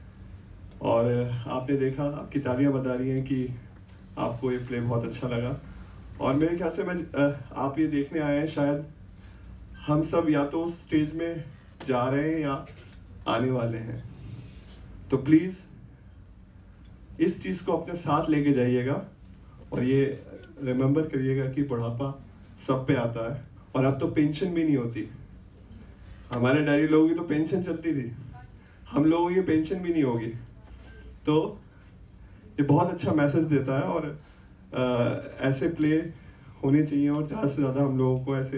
और आपने देखा, आपकी तालियां बता रही हैं कि आपको ये प्ले बहुत अच्छा लगा। और मेरे ख्याल से आप ये देखने आए हैं, शायद हम सब या तो उस स्टेज में जा रहे हैं या आने वाले हैं। तो प्लीज़ इस चीज़ को अपने साथ लेके जाइएगा और ये रिमेंबर करिएगा कि बुढ़ापा सब पे आता है और अब तो पेंशन भी नहीं होती। हमारे डैडी लोगों की तो पेंशन चलती थी, हम लोगों की पेंशन भी नहीं होगी। तो ये बहुत अच्छा मैसेज देता है और ऐसे प्ले होने चाहिए और ज़्यादा से ज़्यादा हम लोगों को ऐसे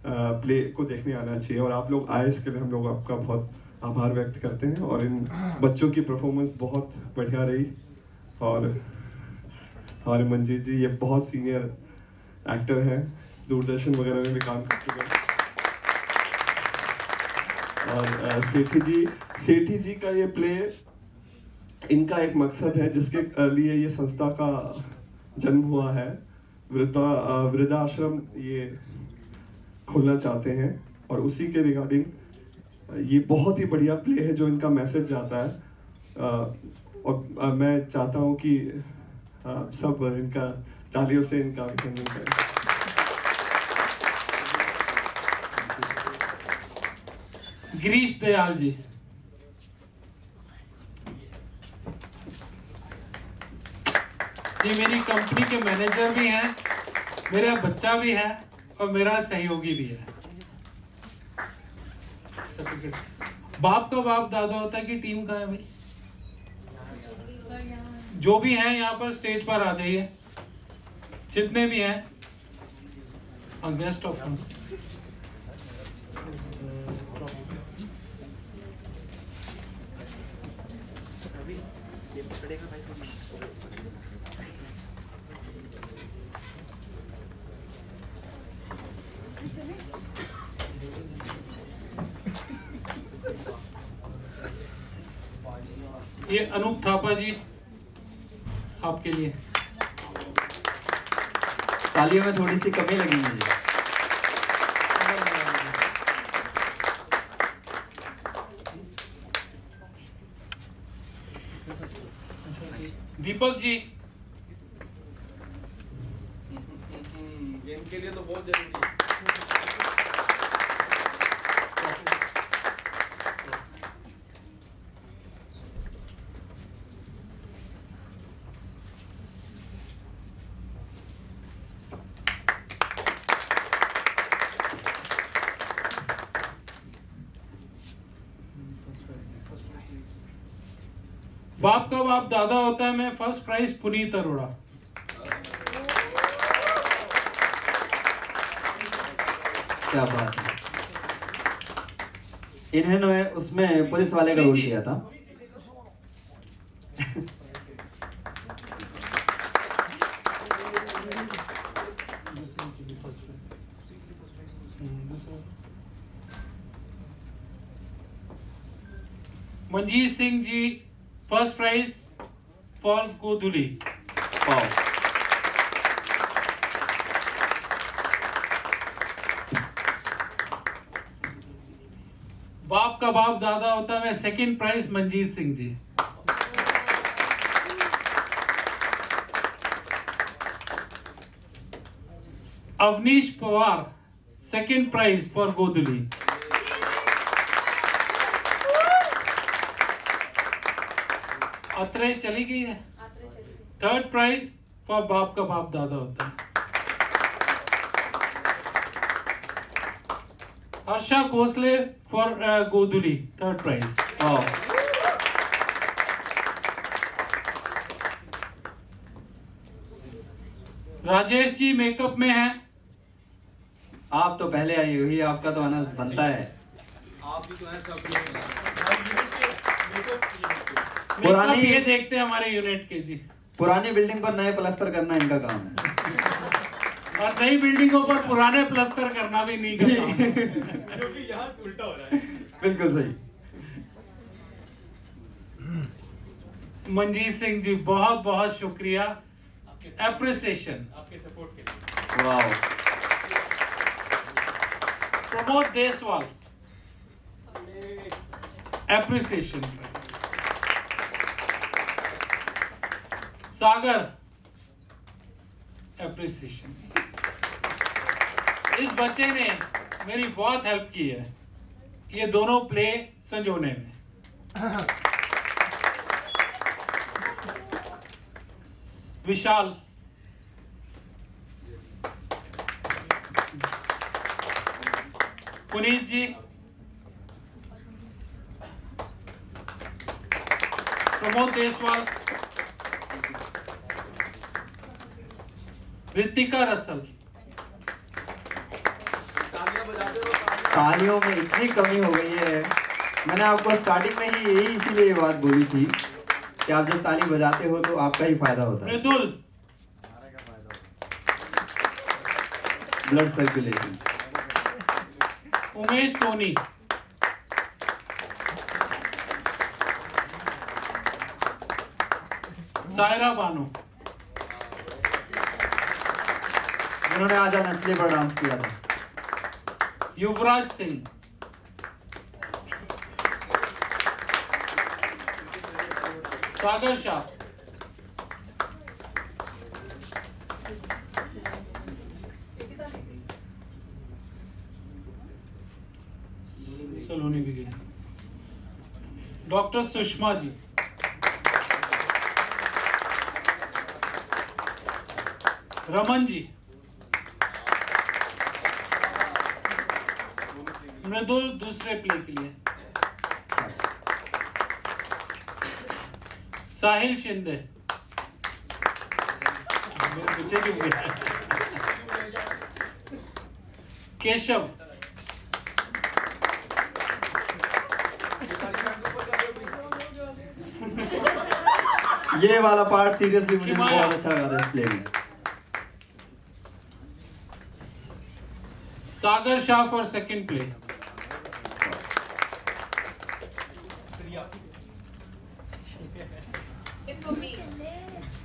प्ले को देखने आना चाहिए। और आप लोग आए, इसके लिए हम लोग आपका बहुत आभार व्यक्त करते हैं। और इन बच्चों की परफॉर्मेंस बहुत बढ़िया रही और हमारे मंजीत जी ये बहुत सीनियर एक्टर हैं, दूरदर्शन वगैरह में भी काम कर चुके हैं। और सेठी जी का ये प्ले, इनका एक मकसद है जिसके लिए ये संस्था का जन्म हुआ है। वृद्धाश्रम ये खोलना चाहते हैं और उसी के रिगार्डिंग ये बहुत ही बढ़िया प्ले है जो इनका मैसेज जाता है। और मैं चाहता हूँ कि सब इनका तालियों से इनका अभिनंदन करें। गिरीश दयाल जी, ये मेरी कंपनी के मैनेजर भी हैं, मेरा बच्चा भी है और मेरा सहयोगी भी है। बाप का बाप दादा होता है कि टीम का है भाई? जो भी हैं यहाँ पर स्टेज पर आ जाइए, जितने भी हैं। गेस्ट ऑफ ऑनर, ये अनूप थापा जी आपके लिए। तालियों में थोड़ी सी कमी लगी मुझे। दीपक जी। गेम के लिए तो बहुत जरूरी है। बाप का बाप दादा होता है। मैं फर्स्ट प्राइज पुनीत अरोड़ा। क्या बात है। इन्होंने उसमें पुलिस वाले का रोल किया था। Manjeet Singh ji first prize for Godhuli. बाप का बाप दादा होता है। मैं second prize Manjeet Singh ji. Avnish Pawar second prize for Godhuli. Atre चली गई है। थर्ड प्राइज फॉर बाप का बाप दादा होता है। Harsha Bhosale for Godhuli third prize. Rajesh ji makeup में हैं। आप तो पहले आई हुई, आपका तो आना बनता है। आप भी तो हैं सब। पुरानी ये देखते हैं हमारे यूनिट के जी। पुरानी बिल्डिंग पर नए प्लास्टर करना इनका काम है। और नई बिल्डिंगों पर पुराने प्लास्टर करना भी नहीं का काम है। जो कि यहाँ उल्टा हो रहा है। बिल्कुल सही। मंजीत सिंह जी बहुत बहुत शुक्रिया, एप्रिसिएशन आपके सपोर्ट के लिए। वाह। प्रमोद देसवाल एप्रिसिएशन। सागर एप्रिसिएशन। इस बच्चे ने मेरी बहुत हेल्प की है ये दोनों प्ले संजोने में। विशाल पुनीत जी, प्रमोद देसवाल, ऋतिका रसल। तालियों में इतनी कमी हो गई है। मैंने आपको स्टार्टिंग में ही यही इसीलिए ये बात बोली थी कि आप जब ताली बजाते हो तो आपका ही फायदा होता है। मृदुल, ब्लड सर्कुलेशन। उमेश सोनी, सायरा बानो, जिन्होंने आज नचले पर डांस किया था। युवराज सिंह, सागर शाह, सलोनी भी गई। डॉक्टर सुषमा जी, रमन जी, मृदुल दूसरे प्ले के लिए, साहिल शिंदे, मेरे बच्चे क्यों गए? केशव, ये वाला पार्ट सीरियसली मुझे बहुत अच्छा लगा था इस प्ले में। सागर शाह फॉर सेकंड प्ले।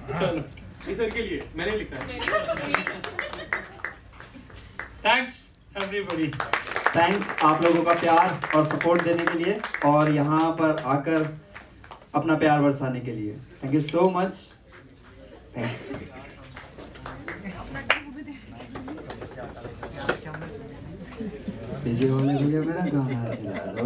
चलो सर के लिए मैंने लिखा है। Thanks everybody. थैंक्स आप लोगों का प्यार और सपोर्ट देने के लिए और यहाँ पर आकर अपना प्यार बरसाने के लिए। Thank you so much. DJ वाले भैया मेरा गाना चला दो।